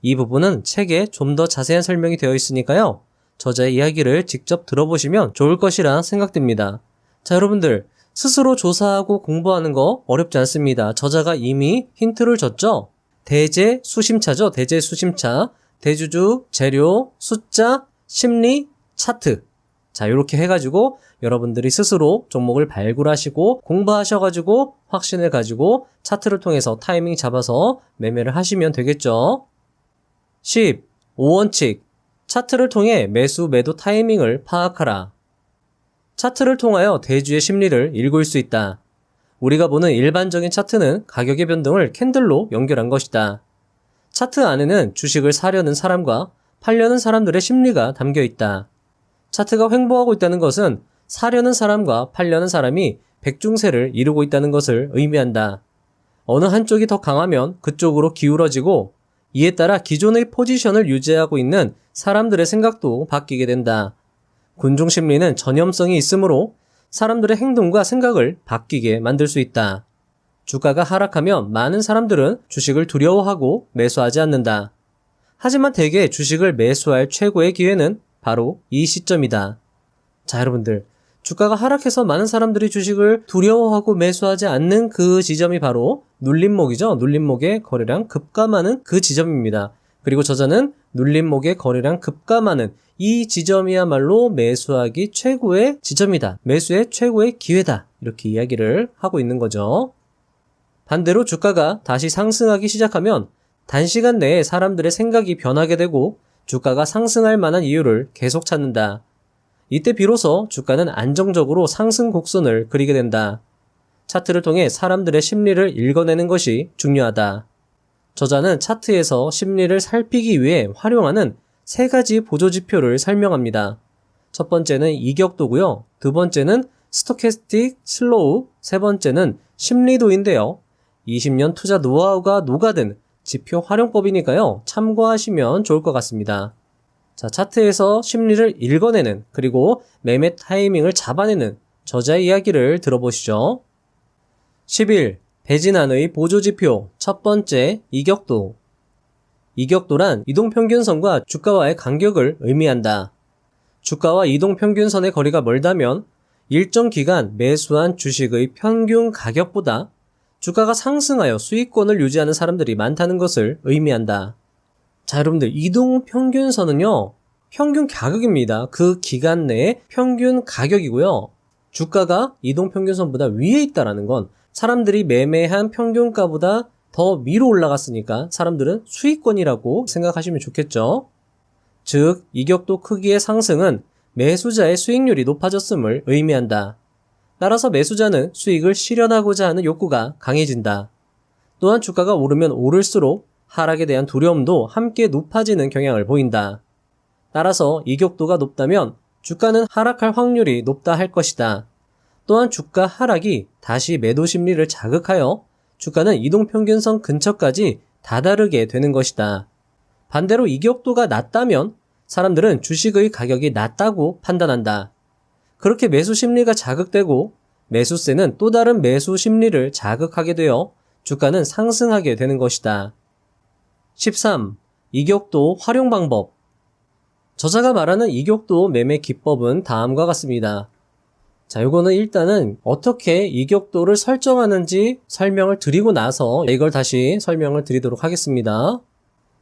이 부분은 책에 좀 더 자세한 설명이 되어 있으니까요. 저자의 이야기를 직접 들어보시면 좋을 것이라 생각됩니다. 자, 여러분들 스스로 조사하고 공부하는 거 어렵지 않습니다. 저자가 이미 힌트를 줬죠? 대재 수심차죠? 대재 수심차, 대주주, 재료, 숫자, 심리, 차트. 자, 이렇게 해가지고 여러분들이 스스로 종목을 발굴하시고 공부하셔가지고 확신을 가지고 차트를 통해서 타이밍 잡아서 매매를 하시면 되겠죠. 10. 5원칙. 차트를 통해 매수, 매도 타이밍을 파악하라. 차트를 통하여 대주의 심리를 읽을 수 있다. 우리가 보는 일반적인 차트는 가격의 변동을 캔들로 연결한 것이다. 차트 안에는 주식을 사려는 사람과 팔려는 사람들의 심리가 담겨 있다. 차트가 횡보하고 있다는 것은 사려는 사람과 팔려는 사람이 백중세를 이루고 있다는 것을 의미한다. 어느 한쪽이 더 강하면 그쪽으로 기울어지고 이에 따라 기존의 포지션을 유지하고 있는 사람들의 생각도 바뀌게 된다. 군중 심리는 전염성이 있으므로 사람들의 행동과 생각을 바뀌게 만들 수 있다. 주가가 하락하면 많은 사람들은 주식을 두려워하고 매수하지 않는다. 하지만 대개 주식을 매수할 최고의 기회는 바로 이 시점이다. 자, 여러분들, 주가가 하락해서 많은 사람들이 주식을 두려워하고 매수하지 않는 그 지점이 바로 눌림목이죠. 눌림목의 거래량 급감하는 그 지점입니다. 그리고 저자는 눌림목의 거래량 급감하는 이 지점이야말로 매수하기 최고의 지점이다. 매수의 최고의 기회다. 이렇게 이야기를 하고 있는 거죠. 반대로 주가가 다시 상승하기 시작하면 단시간 내에 사람들의 생각이 변하게 되고 주가가 상승할 만한 이유를 계속 찾는다. 이때 비로소 주가는 안정적으로 상승 곡선을 그리게 된다. 차트를 통해 사람들의 심리를 읽어내는 것이 중요하다. 저자는 차트에서 심리를 살피기 위해 활용하는 3가지 보조지표를 설명합니다. 첫 번째는 이격도고요. 두 번째는 스토캐스틱 슬로우, 세 번째는 심리도인데요. 20년 투자 노하우가 녹아든 지표 활용법이니까요. 참고하시면 좋을 것 같습니다. 자, 차트에서 심리를 읽어내는 그리고 매매 타이밍을 잡아내는 저자의 이야기를 들어보시죠. 11. 배진환의 보조지표 첫 번째 이격도. 이격도란 이동평균선과 주가와의 간격을 의미한다. 주가와 이동평균선의 거리가 멀다면 일정 기간 매수한 주식의 평균 가격보다 주가가 상승하여 수익권을 유지하는 사람들이 많다는 것을 의미한다. 자, 여러분들, 이동평균선은요, 평균 가격입니다. 그 기간 내의 평균 가격이고요. 주가가 이동평균선보다 위에 있다는 건 사람들이 매매한 평균가보다 더 위로 올라갔으니까 사람들은 수익권이라고 생각하시면 좋겠죠. 즉, 이격도 크기의 상승은 매수자의 수익률이 높아졌음을 의미한다. 따라서 매수자는 수익을 실현하고자 하는 욕구가 강해진다. 또한 주가가 오르면 오를수록 하락에 대한 두려움도 함께 높아지는 경향을 보인다. 따라서 이격도가 높다면 주가는 하락할 확률이 높다 할 것이다. 또한 주가 하락이 다시 매도 심리를 자극하여 주가는 이동평균선 근처까지 다다르게 되는 것이다. 반대로 이격도가 낮다면 사람들은 주식의 가격이 낮다고 판단한다. 그렇게 매수 심리가 자극되고 매수세는 또 다른 매수 심리를 자극하게 되어 주가는 상승하게 되는 것이다. 13. 이격도 활용 방법. 저자가 말하는 이격도 매매 기법은 다음과 같습니다. 자, 요거는 일단은 어떻게 이격도를 설정하는지 설명을 드리고 나서 이걸 다시 설명을 드리도록 하겠습니다.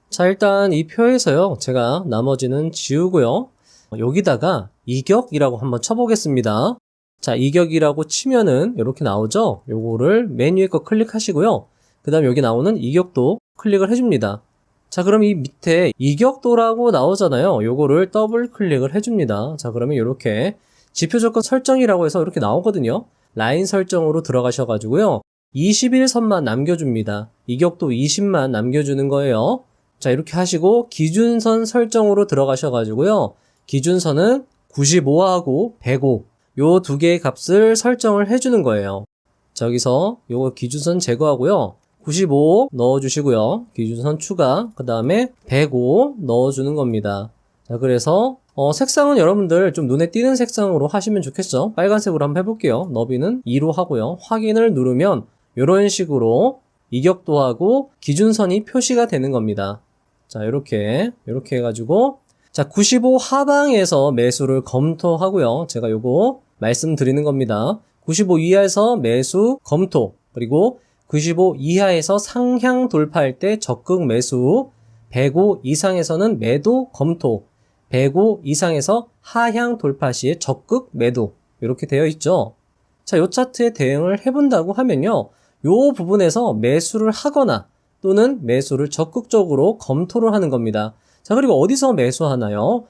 자, 일단 이 표에서요, 제가 나머지는 지우고요. 여기다가 이격이라고 한번 쳐보겠습니다. 자, 이격이라고 치면은 이렇게 나오죠? 요거를 맨 위에 거 클릭하시고요. 그 다음 여기 나오는 이격도 클릭을 해줍니다. 자, 그럼 이 밑에 이격도라고 나오잖아요. 요거를 더블 클릭을 해줍니다. 자, 그러면 이렇게 지표 조건 설정이라고 해서 이렇게 나오거든요. 라인 설정으로 들어가셔가지고요. 21선만 남겨줍니다. 이격도 20만 남겨주는 거예요. 자, 이렇게 하시고 기준선 설정으로 들어가셔가지고요. 기준선은 95하고 105 요 두 개의 값을 설정을 해주는 거예요. 자, 여기서 요거 기준선 제거하고요. 95 넣어주시고요. 기준선 추가, 그 다음에 105 넣어주는 겁니다. 자, 그래서 색상은 여러분들 좀 눈에 띄는 색상으로 하시면 좋겠죠. 빨간색으로 한번 해볼게요. 너비는 2로 하고요. 확인을 누르면 이런 식으로 이격도하고 기준선이 표시가 되는 겁니다. 자, 이렇게 해가지고 자, 95 하방에서 매수를 검토하고요. 제가 요거 말씀드리는 겁니다. 95 이하에서 매수 검토, 그리고 95 이하에서 상향 돌파할 때 적극 매수, 105 이상에서는 매도 검토, 105 이상에서 하향 돌파 시에 적극 매도, 이렇게 되어 있죠. 자, 요 차트에 대응을 해본다고 하면요, 요 부분에서 매수를 하거나 또는 매수를 적극적으로 검토를 하는 겁니다. 자, 그리고 어디서 매수하나요?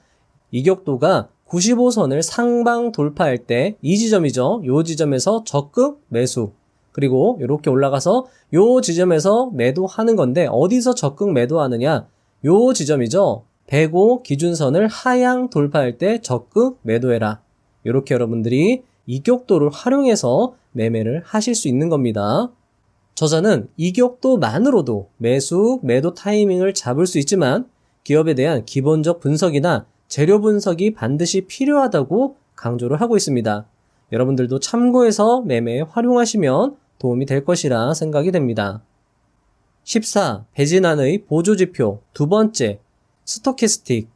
이격도가 95선을 상방 돌파할 때 이 지점이죠. 요 지점에서 적극 매수, 그리고 이렇게 올라가서 요 지점에서 매도하는 건데 어디서 적극 매도하느냐? 요 지점이죠. 105 기준선을 하향 돌파할 때 적극 매도해라. 이렇게 여러분들이 이격도를 활용해서 매매를 하실 수 있는 겁니다. 저자는 이격도만으로도 매수, 매도 타이밍을 잡을 수 있지만 기업에 대한 기본적 분석이나 재료 분석이 반드시 필요하다고 강조를 하고 있습니다. 여러분들도 참고해서 매매에 활용하시면 도움이 될 것이라 생각이 됩니다. 14. 배진환의 보조지표 두 번째, 스토캐스틱.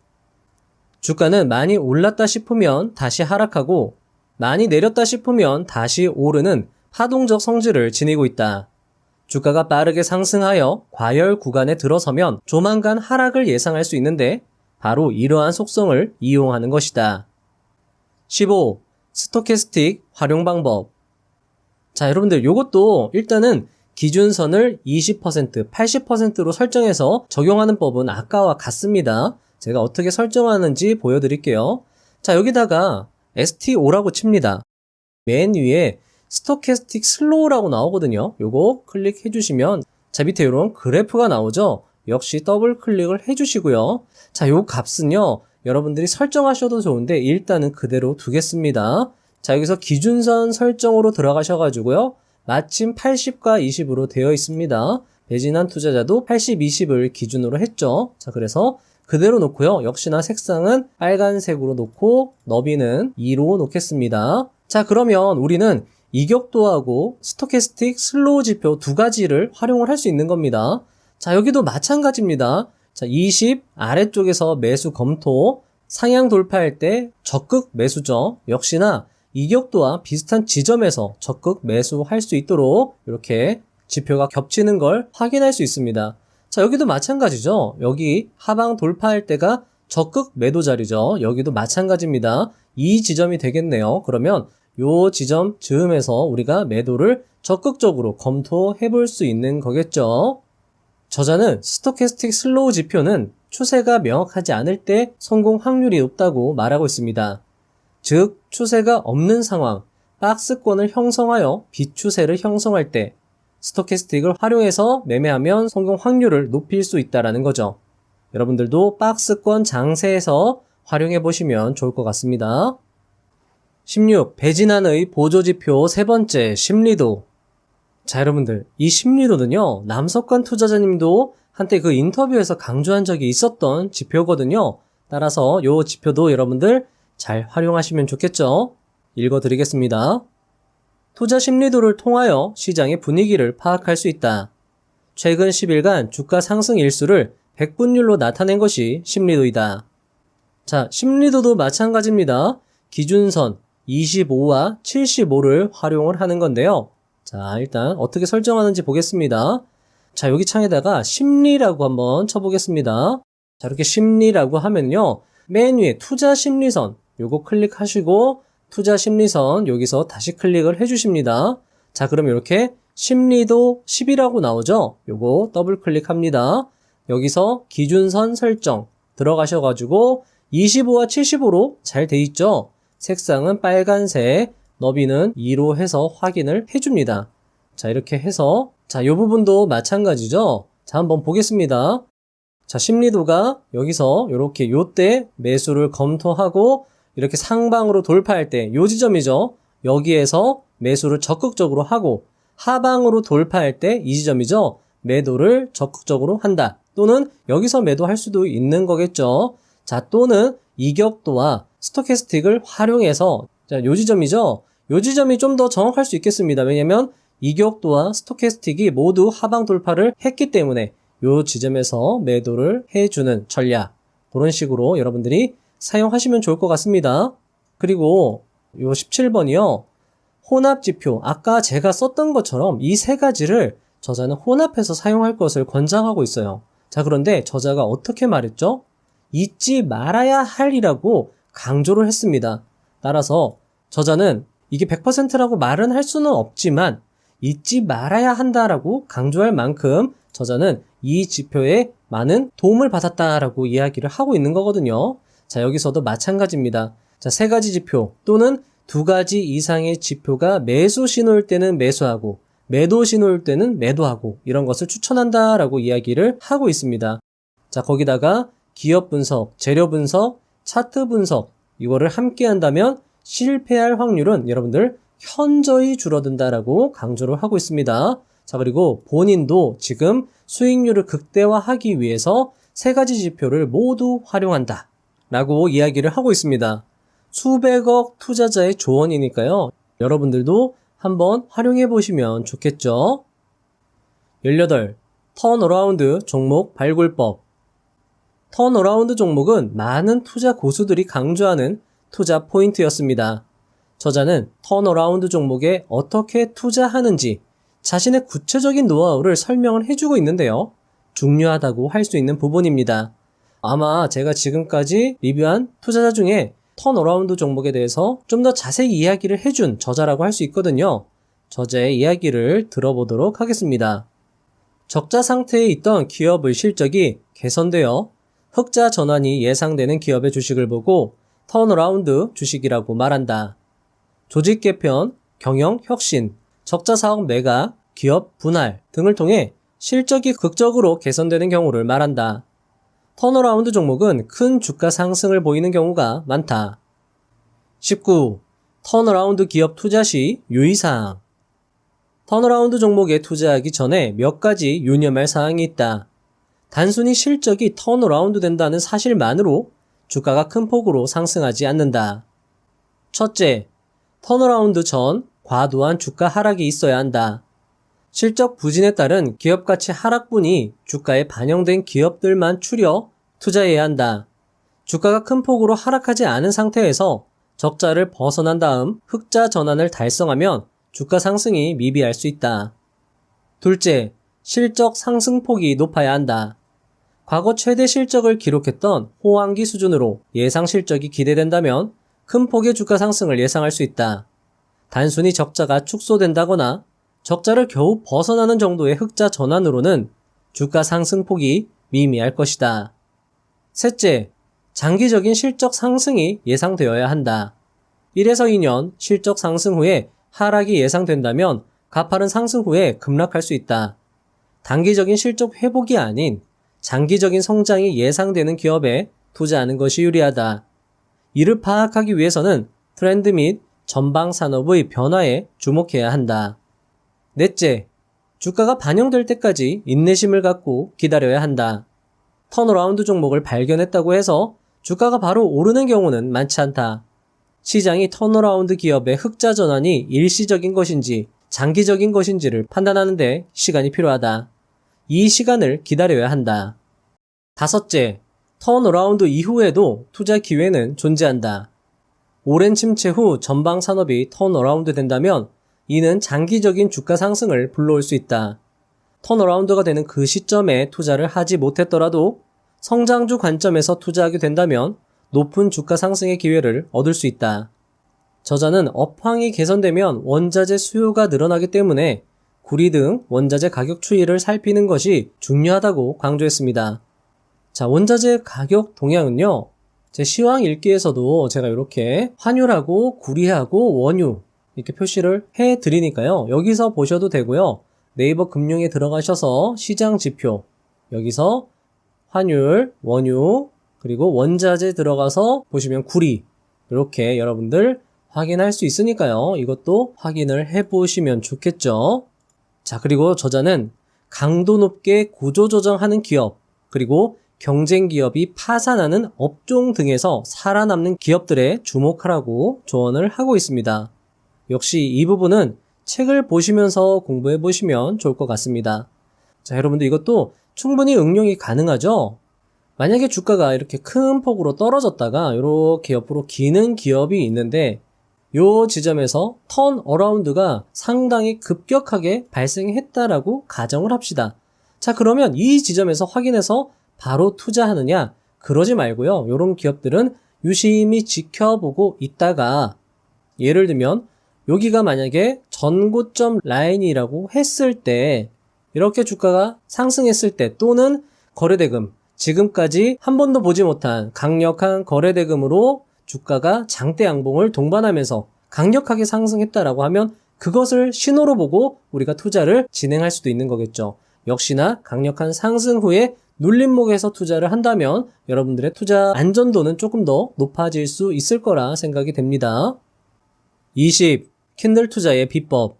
주가는 많이 올랐다 싶으면 다시 하락하고 많이 내렸다 싶으면 다시 오르는 파동적 성질을 지니고 있다. 주가가 빠르게 상승하여 과열 구간에 들어서면 조만간 하락을 예상할 수 있는데 바로 이러한 속성을 이용하는 것이다. 15. 스토캐스틱 활용 방법. 자, 여러분들 요것도 일단은 기준선을 20%, 80%로 설정해서 적용하는 법은 아까와 같습니다. 제가 어떻게 설정하는지 보여드릴게요. 자, 여기다가 STO라고 칩니다. 맨 위에 스토캐스틱 슬로우라고 나오거든요. 요거 클릭해 주시면 자, 밑에 이런 그래프가 나오죠. 역시 더블 클릭을 해 주시고요. 자, 요 값은요, 여러분들이 설정하셔도 좋은데 일단은 그대로 두겠습니다. 자, 여기서 기준선 설정으로 들어가셔가지고요. 마침 80과 20으로 되어 있습니다. 배진환 투자자도 80, 20을 기준으로 했죠. 자, 그래서 그대로 놓고요. 역시나 색상은 빨간색으로 놓고 너비는 2로 놓겠습니다. 자, 그러면 우리는 이격도하고 스토캐스틱 슬로우 지표 두 가지를 활용을 할 수 있는 겁니다. 자, 여기도 마찬가지입니다. 자, 20 아래쪽에서 매수 검토, 상향 돌파할 때 적극 매수죠. 역시나 이격도와 비슷한 지점에서 적극 매수할 수 있도록 이렇게 지표가 겹치는 걸 확인할 수 있습니다. 자, 여기도 마찬가지죠. 여기 하방 돌파할 때가 적극 매도 자리죠. 여기도 마찬가지입니다. 이 지점이 되겠네요. 그러면 요 지점 즈음에서 우리가 매도를 적극적으로 검토해 볼 수 있는 거겠죠. 저자는 스토캐스틱 슬로우 지표는 추세가 명확하지 않을 때 성공 확률이 높다고 말하고 있습니다. 즉, 추세가 없는 상황, 박스권을 형성하여 비추세를 형성할 때 스토캐스틱을 활용해서 매매하면 성공 확률을 높일 수 있다는 거죠. 여러분들도 박스권 장세에서 활용해 보시면 좋을 것 같습니다. 16. 배진환의 보조지표 세 번째, 심리도. 자, 여러분들, 이 심리도는요, 남석관 투자자님도 한때 그 인터뷰에서 강조한 적이 있었던 지표거든요. 따라서 이 지표도 여러분들 잘 활용하시면 좋겠죠. 읽어드리겠습니다. 투자 심리도를 통하여 시장의 분위기를 파악할 수 있다. 최근 10일간 주가 상승 일수를 100분율로 나타낸 것이 심리도이다. 자, 심리도도 마찬가지입니다. 기준선 25와 75를 활용을 하는 건데요. 자, 일단 어떻게 설정하는지 보겠습니다. 자, 여기 창에다가 심리라고 한번 쳐보겠습니다. 자, 이렇게 심리라고 하면요, 맨 위에 투자 심리선 요거 클릭하시고 투자 심리선 여기서 다시 클릭을 해주십니다. 자, 그럼 이렇게 심리도 10이라고 나오죠. 요거 더블 클릭합니다. 여기서 기준선 설정 들어가셔가지고 25와 75로 잘 돼 있죠. 색상은 빨간색, 너비는 2로 해서 확인을 해줍니다. 자, 이렇게 해서 자, 요 부분도 마찬가지죠. 자, 한번 보겠습니다. 자, 심리도가 여기서 이렇게 요때 매수를 검토하고 이렇게 상방으로 돌파할 때 요 지점이죠. 여기에서 매수를 적극적으로 하고 하방으로 돌파할 때 이 지점이죠. 매도를 적극적으로 한다. 또는 여기서 매도할 수도 있는 거겠죠. 자, 또는 이격도와 스토캐스틱을 활용해서 자, 요 지점이죠. 요 지점이 좀 더 정확할 수 있겠습니다. 왜냐면 이격도와 스토캐스틱이 모두 하방 돌파를 했기 때문에 요 지점에서 매도를 해주는 전략, 그런 식으로 여러분들이 사용하시면 좋을 것 같습니다. 그리고 요 17번이요. 혼합지표, 아까 제가 썼던 것처럼 이 세 가지를 저자는 혼합해서 사용할 것을 권장하고 있어요. 자, 그런데 저자가 어떻게 말했죠? 잊지 말아야 할이라고 강조를 했습니다. 따라서 저자는 이게 100%라고 말은 할 수는 없지만 잊지 말아야 한다라고 강조할 만큼 저자는 이 지표에 많은 도움을 받았다라고 이야기를 하고 있는 거거든요. 자, 여기서도 마찬가지입니다. 자, 세 가지 지표 또는 두 가지 이상의 지표가 매수 신호일 때는 매수하고 매도 신호일 때는 매도하고 이런 것을 추천한다라고 이야기를 하고 있습니다. 자, 거기다가 기업 분석, 재료 분석, 차트 분석 이거를 함께 한다면 실패할 확률은 여러분들 현저히 줄어든다라고 강조를 하고 있습니다. 자, 그리고 본인도 지금 수익률을 극대화하기 위해서 세 가지 지표를 모두 활용한다 라고 이야기를 하고 있습니다. 수백억 투자자의 조언이니까요. 여러분들도 한번 활용해 보시면 좋겠죠. 18. 턴어라운드 종목 발굴법. 턴어라운드 종목은 많은 투자 고수들이 강조하는 투자 포인트였습니다. 저자는 턴어라운드 종목에 어떻게 투자하는지 자신의 구체적인 노하우를 설명을 해주고 있는데요. 중요하다고 할 수 있는 부분입니다. 아마 제가 지금까지 리뷰한 투자자 중에 턴어라운드 종목에 대해서 좀 더 자세히 이야기를 해준 저자라고 할 수 있거든요. 저자의 이야기를 들어보도록 하겠습니다. 적자 상태에 있던 기업의 실적이 개선되어 흑자 전환이 예상되는 기업의 주식을 보고 턴어라운드 주식이라고 말한다. 조직 개편, 경영 혁신, 적자 사업 매각, 기업 분할 등을 통해 실적이 극적으로 개선되는 경우를 말한다. 턴어라운드 종목은 큰 주가 상승을 보이는 경우가 많다. 19. 턴어라운드 기업 투자 시 유의사항. 턴어라운드 종목에 투자하기 전에 몇 가지 유념할 사항이 있다. 단순히 실적이 턴어라운드 된다는 사실만으로 주가가 큰 폭으로 상승하지 않는다. 첫째, 턴어라운드 전 과도한 주가 하락이 있어야 한다. 실적 부진에 따른 기업 가치 하락분이 주가에 반영된 기업들만 추려 투자해야 한다. 주가가 큰 폭으로 하락하지 않은 상태에서 적자를 벗어난 다음 흑자 전환을 달성하면 주가 상승이 미비할 수 있다. 둘째, 실적 상승폭이 높아야 한다. 과거 최대 실적을 기록했던 호황기 수준으로 예상 실적이 기대된다면 큰 폭의 주가 상승을 예상할 수 있다. 단순히 적자가 축소된다거나 적자를 겨우 벗어나는 정도의 흑자 전환으로는 주가 상승폭이 미미할 것이다. 셋째, 장기적인 실적 상승이 예상되어야 한다. 1에서 2년 실적 상승 후에 하락이 예상된다면 가파른 상승 후에 급락할 수 있다. 단기적인 실적 회복이 아닌 장기적인 성장이 예상되는 기업에 투자하는 것이 유리하다. 이를 파악하기 위해서는 트렌드 및 전방 산업의 변화에 주목해야 한다. 넷째, 주가가 반영될 때까지 인내심을 갖고 기다려야 한다. 턴어라운드 종목을 발견했다고 해서 주가가 바로 오르는 경우는 많지 않다. 시장이 턴어라운드 기업의 흑자 전환이 일시적인 것인지 장기적인 것인지를 판단하는 데 시간이 필요하다. 이 시간을 기다려야 한다. 다섯째, 턴어라운드 이후에도 투자 기회는 존재한다. 오랜 침체 후 전방 산업이 턴어라운드 된다면 이는 장기적인 주가 상승을 불러올 수 있다. 턴어라운드가 되는 그 시점에 투자를 하지 못했더라도 성장주 관점에서 투자하게 된다면 높은 주가 상승의 기회를 얻을 수 있다. 저자는 업황이 개선되면 원자재 수요가 늘어나기 때문에 구리 등 원자재 가격 추이를 살피는 것이 중요하다고 강조했습니다. 자, 원자재 가격 동향은요, 제 시황 읽기에서도 제가 이렇게 환율하고 구리하고 원유 이렇게 표시를 해 드리니까요. 여기서 보셔도 되고요. 네이버 금융에 들어가셔서 시장 지표, 여기서 환율, 원유, 그리고 원자재 들어가서 보시면 구리, 이렇게 여러분들 확인할 수 있으니까요. 이것도 확인을 해보시면 좋겠죠. 자, 그리고 저자는 강도 높게 구조조정하는 기업, 그리고 경쟁 기업이 파산하는 업종 등에서 살아남는 기업들에 주목하라고 조언을 하고 있습니다. 역시 이 부분은 책을 보시면서 공부해 보시면 좋을 것 같습니다. 자, 여러분들 이것도 충분히 응용이 가능하죠? 만약에 주가가 이렇게 큰 폭으로 떨어졌다가 이렇게 옆으로 기는 기업이 있는데 이 지점에서 턴 어라운드가 상당히 급격하게 발생했다라고 가정을 합시다. 자, 그러면 이 지점에서 확인해서 바로 투자하느냐? 그러지 말고요. 이런 기업들은 유심히 지켜보고 있다가 예를 들면 여기가 만약에 전고점 라인이라고 했을 때 이렇게 주가가 상승했을 때 또는 거래대금 지금까지 한 번도 보지 못한 강력한 거래대금으로 주가가 장대 양봉을 동반하면서 강력하게 상승했다라고 하면 그것을 신호로 보고 우리가 투자를 진행할 수도 있는 거겠죠. 역시나 강력한 상승 후에 눌림목에서 투자를 한다면 여러분들의 투자 안전도는 조금 더 높아질 수 있을 거라 생각이 됩니다. 20. 킨들 투자의 비법.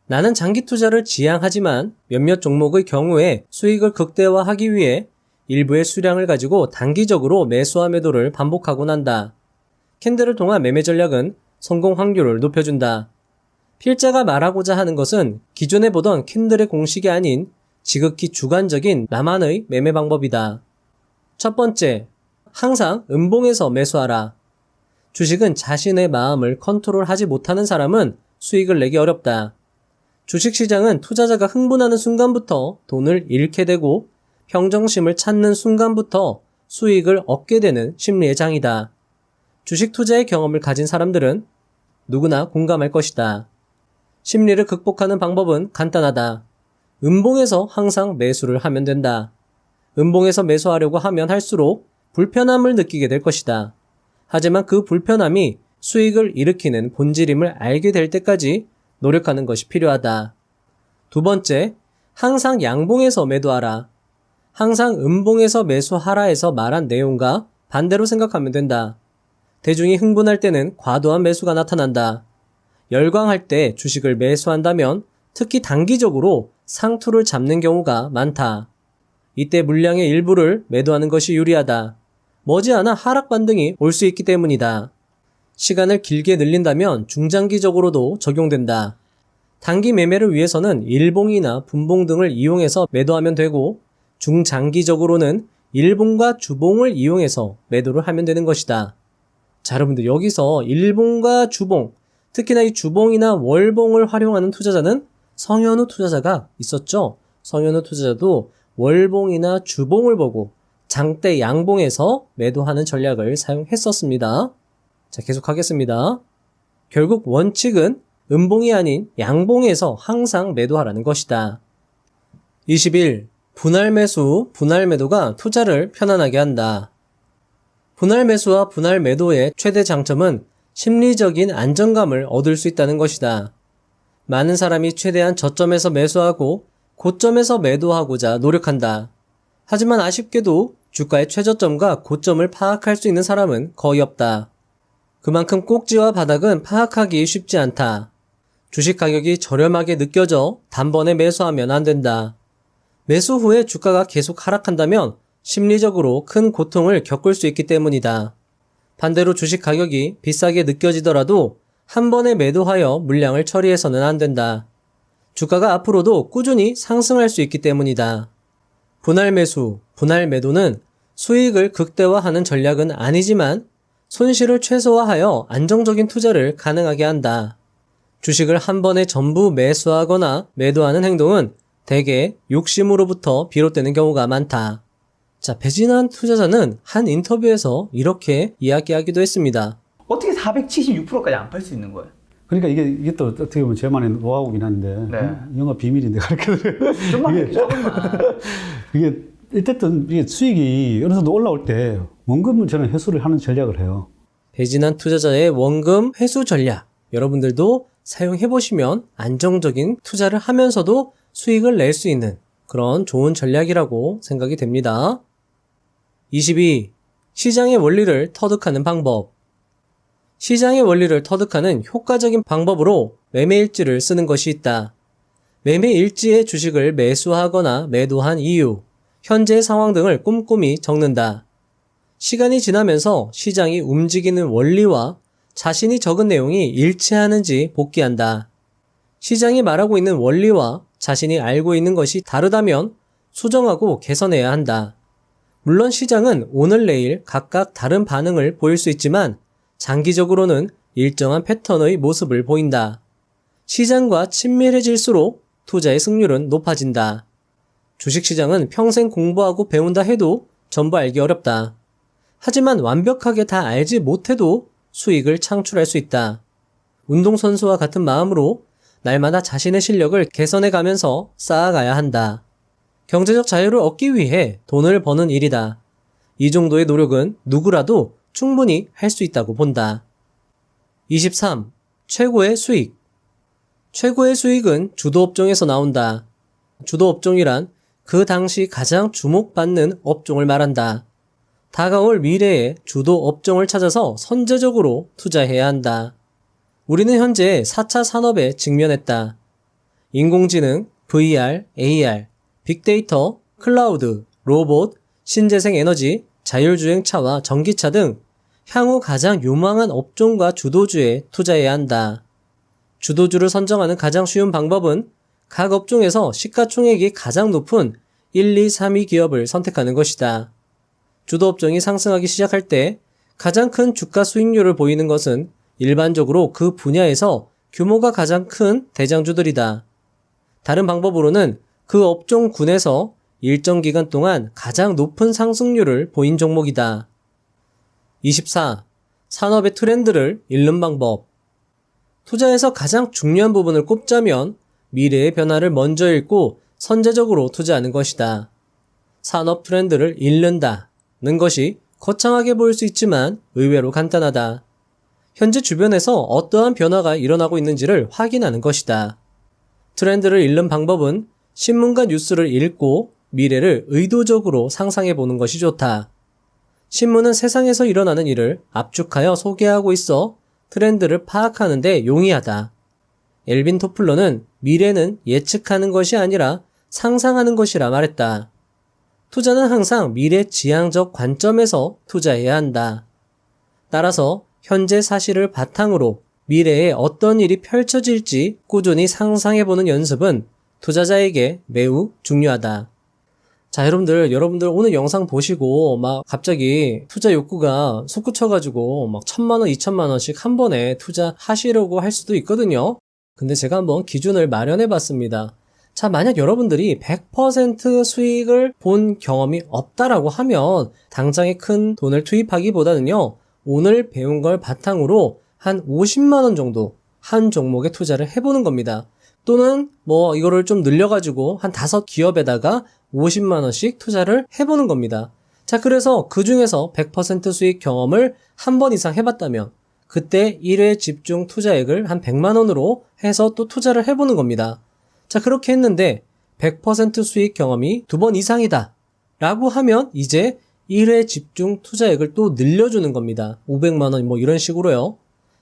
나는 장기 투자를 지향하지만 몇몇 종목의 경우에 수익을 극대화하기 위해 일부의 수량을 가지고 단기적으로 매수와 매도를 반복하곤 한다. 캔들을 통한 매매 전략은 성공 확률을 높여준다. 필자가 말하고자 하는 것은 기존에 보던 캔들의 공식이 아닌 지극히 주관적인 나만의 매매 방법이다. 첫 번째, 항상 음봉에서 매수하라. 주식은 자신의 마음을 컨트롤하지 못하는 사람은 수익을 내기 어렵다. 주식시장은 투자자가 흥분하는 순간부터 돈을 잃게 되고 평정심을 찾는 순간부터 수익을 얻게 되는 심리의 장이다. 주식 투자의 경험을 가진 사람들은 누구나 공감할 것이다. 심리를 극복하는 방법은 간단하다. 음봉에서 항상 매수를 하면 된다. 음봉에서 매수하려고 하면 할수록 불편함을 느끼게 될 것이다. 하지만 그 불편함이 수익을 일으키는 본질임을 알게 될 때까지 노력하는 것이 필요하다. 두 번째, 항상 양봉에서 매도하라. 항상 음봉에서 매수하라에서 말한 내용과 반대로 생각하면 된다. 대중이 흥분할 때는 과도한 매수가 나타난다. 열광할 때 주식을 매수한다면 특히 단기적으로 상투를 잡는 경우가 많다. 이때 물량의 일부를 매도하는 것이 유리하다. 머지않아 하락 반등이 올 수 있기 때문이다. 시간을 길게 늘린다면 중장기적으로도 적용된다. 단기 매매를 위해서는 일봉이나 분봉 등을 이용해서 매도하면 되고 중장기적으로는 일봉과 주봉을 이용해서 매도를 하면 되는 것이다. 자, 여러분들 여기서 일봉과 주봉, 특히나 이 주봉이나 월봉을 활용하는 투자자는 성현우 투자자가 있었죠. 성현우 투자자도 월봉이나 주봉을 보고 장대 양봉에서 매도하는 전략을 사용했었습니다. 자, 계속하겠습니다. 결국 원칙은 음봉이 아닌 양봉에서 항상 매도하라는 것이다. 21. 분할 매수, 분할 매도가 투자를 편안하게 한다. 분할 매수와 분할 매도의 최대 장점은 심리적인 안정감을 얻을 수 있다는 것이다. 많은 사람이 최대한 저점에서 매수하고 고점에서 매도하고자 노력한다. 하지만 아쉽게도 주가의 최저점과 고점을 파악할 수 있는 사람은 거의 없다. 그만큼 꼭지와 바닥은 파악하기 쉽지 않다. 주식 가격이 저렴하게 느껴져 단번에 매수하면 안 된다. 매수 후에 주가가 계속 하락한다면 심리적으로 큰 고통을 겪을 수 있기 때문이다. 반대로 주식 가격이 비싸게 느껴지더라도 한 번에 매도하여 물량을 처리해서는 안 된다. 주가가 앞으로도 꾸준히 상승할 수 있기 때문이다. 분할 매수, 분할 매도는 수익을 극대화하는 전략은 아니지만 손실을 최소화하여 안정적인 투자를 가능하게 한다. 주식을 한 번에 전부 매수하거나 매도하는 행동은 대개 욕심으로부터 비롯되는 경우가 많다. 자, 배진환 투자자는 한 인터뷰에서 이렇게 이야기하기도 했습니다. 어떻게 476%까지 안 팔 수 있는 거예요? 그러니까 이게 또 어떻게 보면 저만의 노하우긴 한데 네. 영업 비밀인데 가르쳐드려요. 좀만 이렇게 조금만. 이게 어쨌든 이게 수익이 어느 정도 올라올 때 원금을 저는 회수를 하는 전략을 해요. 배진환 투자자의 원금 회수 전략, 여러분들도 사용해보시면 안정적인 투자를 하면서도 수익을 낼 수 있는 그런 좋은 전략이라고 생각이 됩니다. 22. 시장의 원리를 터득하는 방법. 시장의 원리를 터득하는 효과적인 방법으로 매매일지를 쓰는 것이 있다. 매매일지에 주식을 매수하거나 매도한 이유, 현재의 상황 등을 꼼꼼히 적는다. 시간이 지나면서 시장이 움직이는 원리와 자신이 적은 내용이 일치하는지 복기한다. 시장이 말하고 있는 원리와 자신이 알고 있는 것이 다르다면 수정하고 개선해야 한다. 물론 시장은 오늘 내일 각각 다른 반응을 보일 수 있지만 장기적으로는 일정한 패턴의 모습을 보인다. 시장과 친밀해질수록 투자의 승률은 높아진다. 주식시장은 평생 공부하고 배운다 해도 전부 알기 어렵다. 하지만 완벽하게 다 알지 못해도 수익을 창출할 수 있다. 운동선수와 같은 마음으로 날마다 자신의 실력을 개선해 가면서 쌓아가야 한다. 경제적 자유를 얻기 위해 돈을 버는 일이다. 이 정도의 노력은 누구라도 충분히 할 수 있다고 본다. 23. 최고의 수익. 최고의 수익은 주도업종에서 나온다. 주도업종이란 그 당시 가장 주목받는 업종을 말한다. 다가올 미래에 주도업종을 찾아서 선제적으로 투자해야 한다. 우리는 현재 4차 산업에 직면했다. 인공지능, VR, AR, 빅데이터, 클라우드, 로봇, 신재생 에너지, 자율주행차와 전기차 등 향후 가장 유망한 업종과 주도주에 투자해야 한다. 주도주를 선정하는 가장 쉬운 방법은 각 업종에서 시가총액이 가장 높은 1, 2, 3위 기업을 선택하는 것이다. 주도업종이 상승하기 시작할 때 가장 큰 주가 수익률을 보이는 것은 일반적으로 그 분야에서 규모가 가장 큰 대장주들이다. 다른 방법으로는 그 업종군에서 일정 기간 동안 가장 높은 상승률을 보인 종목이다. 24. 산업의 트렌드를 읽는 방법. 투자에서 가장 중요한 부분을 꼽자면 미래의 변화를 먼저 읽고 선제적으로 투자하는 것이다. 산업 트렌드를 읽는다는 것이 거창하게 보일 수 있지만 의외로 간단하다. 현재 주변에서 어떠한 변화가 일어나고 있는지를 확인하는 것이다. 트렌드를 읽는 방법은 신문과 뉴스를 읽고 미래를 의도적으로 상상해 보는 것이 좋다. 신문은 세상에서 일어나는 일을 압축하여 소개하고 있어 트렌드를 파악하는 데 용이하다. 엘빈 토플러는 미래는 예측하는 것이 아니라 상상하는 것이라 말했다. 투자는 항상 미래지향적 관점에서 투자해야 한다. 따라서 현재 사실을 바탕으로 미래에 어떤 일이 펼쳐질지 꾸준히 상상해보는 연습은 투자자에게 매우 중요하다. 자, 여러분들 오늘 영상 보시고 막 갑자기 투자 욕구가 솟구쳐가지고 막 1,000만원, 2,000만원씩 한 번에 투자하시려고 할 수도 있거든요. 근데 제가 한번 기준을 마련해봤습니다. 자, 만약 여러분들이 100% 수익을 본 경험이 없다라고 하면 당장에 큰 돈을 투입하기보다는요, 오늘 배운 걸 바탕으로 한 50만원 정도 한 종목에 투자를 해보는 겁니다. 또는 이거를 좀 늘려가지고 한 5기업에다가 50만원씩 투자를 해보는 겁니다. 자, 그래서 그 중에서 100% 수익 경험을 한 번 이상 해봤다면 그때 1회 집중 투자액을 한 100만원으로 해서 또 투자를 해보는 겁니다. 자, 그렇게 했는데 100% 수익 경험이 2번 이상이다 라고 하면 이제 1회 집중 투자액을 또 늘려주는 겁니다. 500만원 이런 식으로요.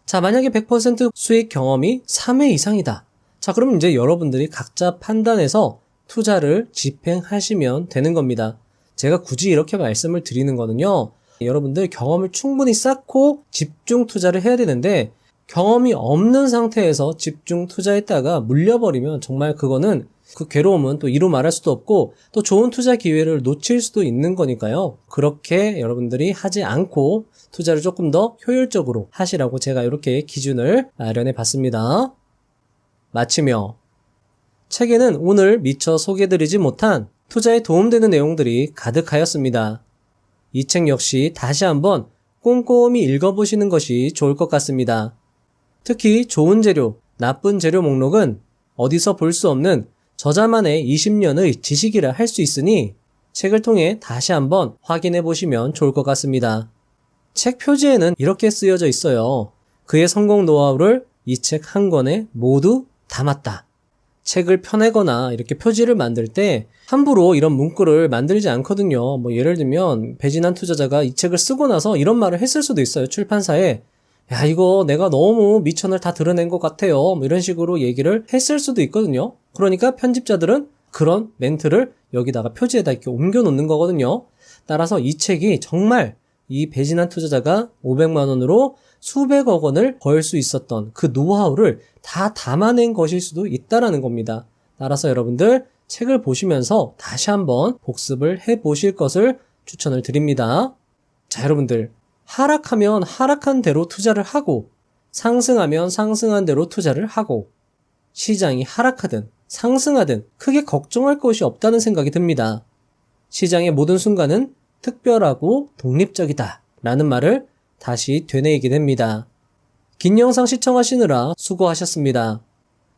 자, 만약에 100% 수익 경험이 3회 이상이다. 자, 그럼 이제 여러분들이 각자 판단해서 투자를 집행하시면 되는 겁니다. 제가 굳이 이렇게 말씀을 드리는 거는요, 여러분들 경험을 충분히 쌓고 집중 투자를 해야 되는데 경험이 없는 상태에서 집중 투자했다가 물려버리면 정말 그거는 그 괴로움은 또 이루 말할 수도 없고 또 좋은 투자 기회를 놓칠 수도 있는 거니까요. 그렇게 여러분들이 하지 않고 투자를 조금 더 효율적으로 하시라고 제가 이렇게 기준을 마련해 봤습니다. 마치며 책에는 오늘 미처 소개드리지 못한 투자에 도움되는 내용들이 가득하였습니다. 이 책 역시 다시 한번 꼼꼼히 읽어보시는 것이 좋을 것 같습니다. 특히 좋은 재료, 나쁜 재료 목록은 어디서 볼 수 없는 저자만의 20년의 지식이라 할 수 있으니 책을 통해 다시 한번 확인해 보시면 좋을 것 같습니다. 책 표지에는 이렇게 쓰여져 있어요. 그의 성공 노하우를 이 책 한 권에 모두 담았다. 책을 펴내거나 이렇게 표지를 만들 때 함부로 이런 문구를 만들지 않거든요. 예를 들면 배진한 투자자가 이 책을 쓰고 나서 이런 말을 했을 수도 있어요. 출판사에 야, 이거 내가 너무 미천을 다 드러낸 것 같아요. 이런 식으로 얘기를 했을 수도 있거든요. 그러니까 편집자들은 그런 멘트를 여기다가 표지에다 이렇게 옮겨 놓는 거거든요. 따라서 이 책이 정말 이 배진한 투자자가 500만 원으로 수백억 원을 벌 수 있었던 그 노하우를 다 담아낸 것일 수도 있다라는 겁니다. 따라서 여러분들 책을 보시면서 다시 한번 복습을 해보실 것을 추천을 드립니다. 자, 여러분들 하락하면 하락한 대로 투자를 하고 상승하면 상승한 대로 투자를 하고 시장이 하락하든 상승하든 크게 걱정할 것이 없다는 생각이 듭니다. 시장의 모든 순간은 특별하고 독립적이다 라는 말을 다시 되뇌이게 됩니다. 긴 영상 시청하시느라 수고하셨습니다.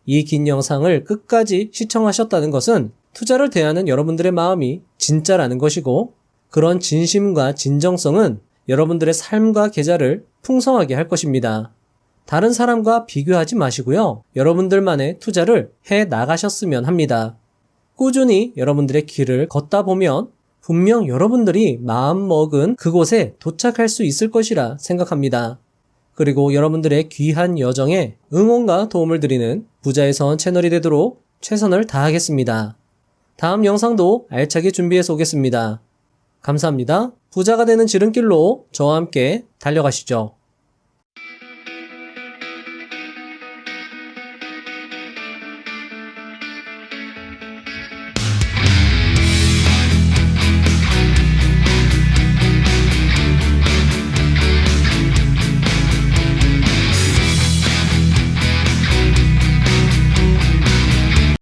이 긴 영상을 끝까지 시청하셨다는 것은 투자를 대하는 여러분들의 마음이 진짜라는 것이고 그런 진심과 진정성은 여러분들의 삶과 계좌를 풍성하게 할 것입니다. 다른 사람과 비교하지 마시고요. 여러분들만의 투자를 해 나가셨으면 합니다. 꾸준히 여러분들의 길을 걷다 보면 분명 여러분들이 마음먹은 그곳에 도착할 수 있을 것이라 생각합니다. 그리고 여러분들의 귀한 여정에 응원과 도움을 드리는 부자의 선 채널이 되도록 최선을 다하겠습니다. 다음 영상도 알차게 준비해서 오겠습니다. 감사합니다. 부자가 되는 지름길로 저와 함께 달려가시죠.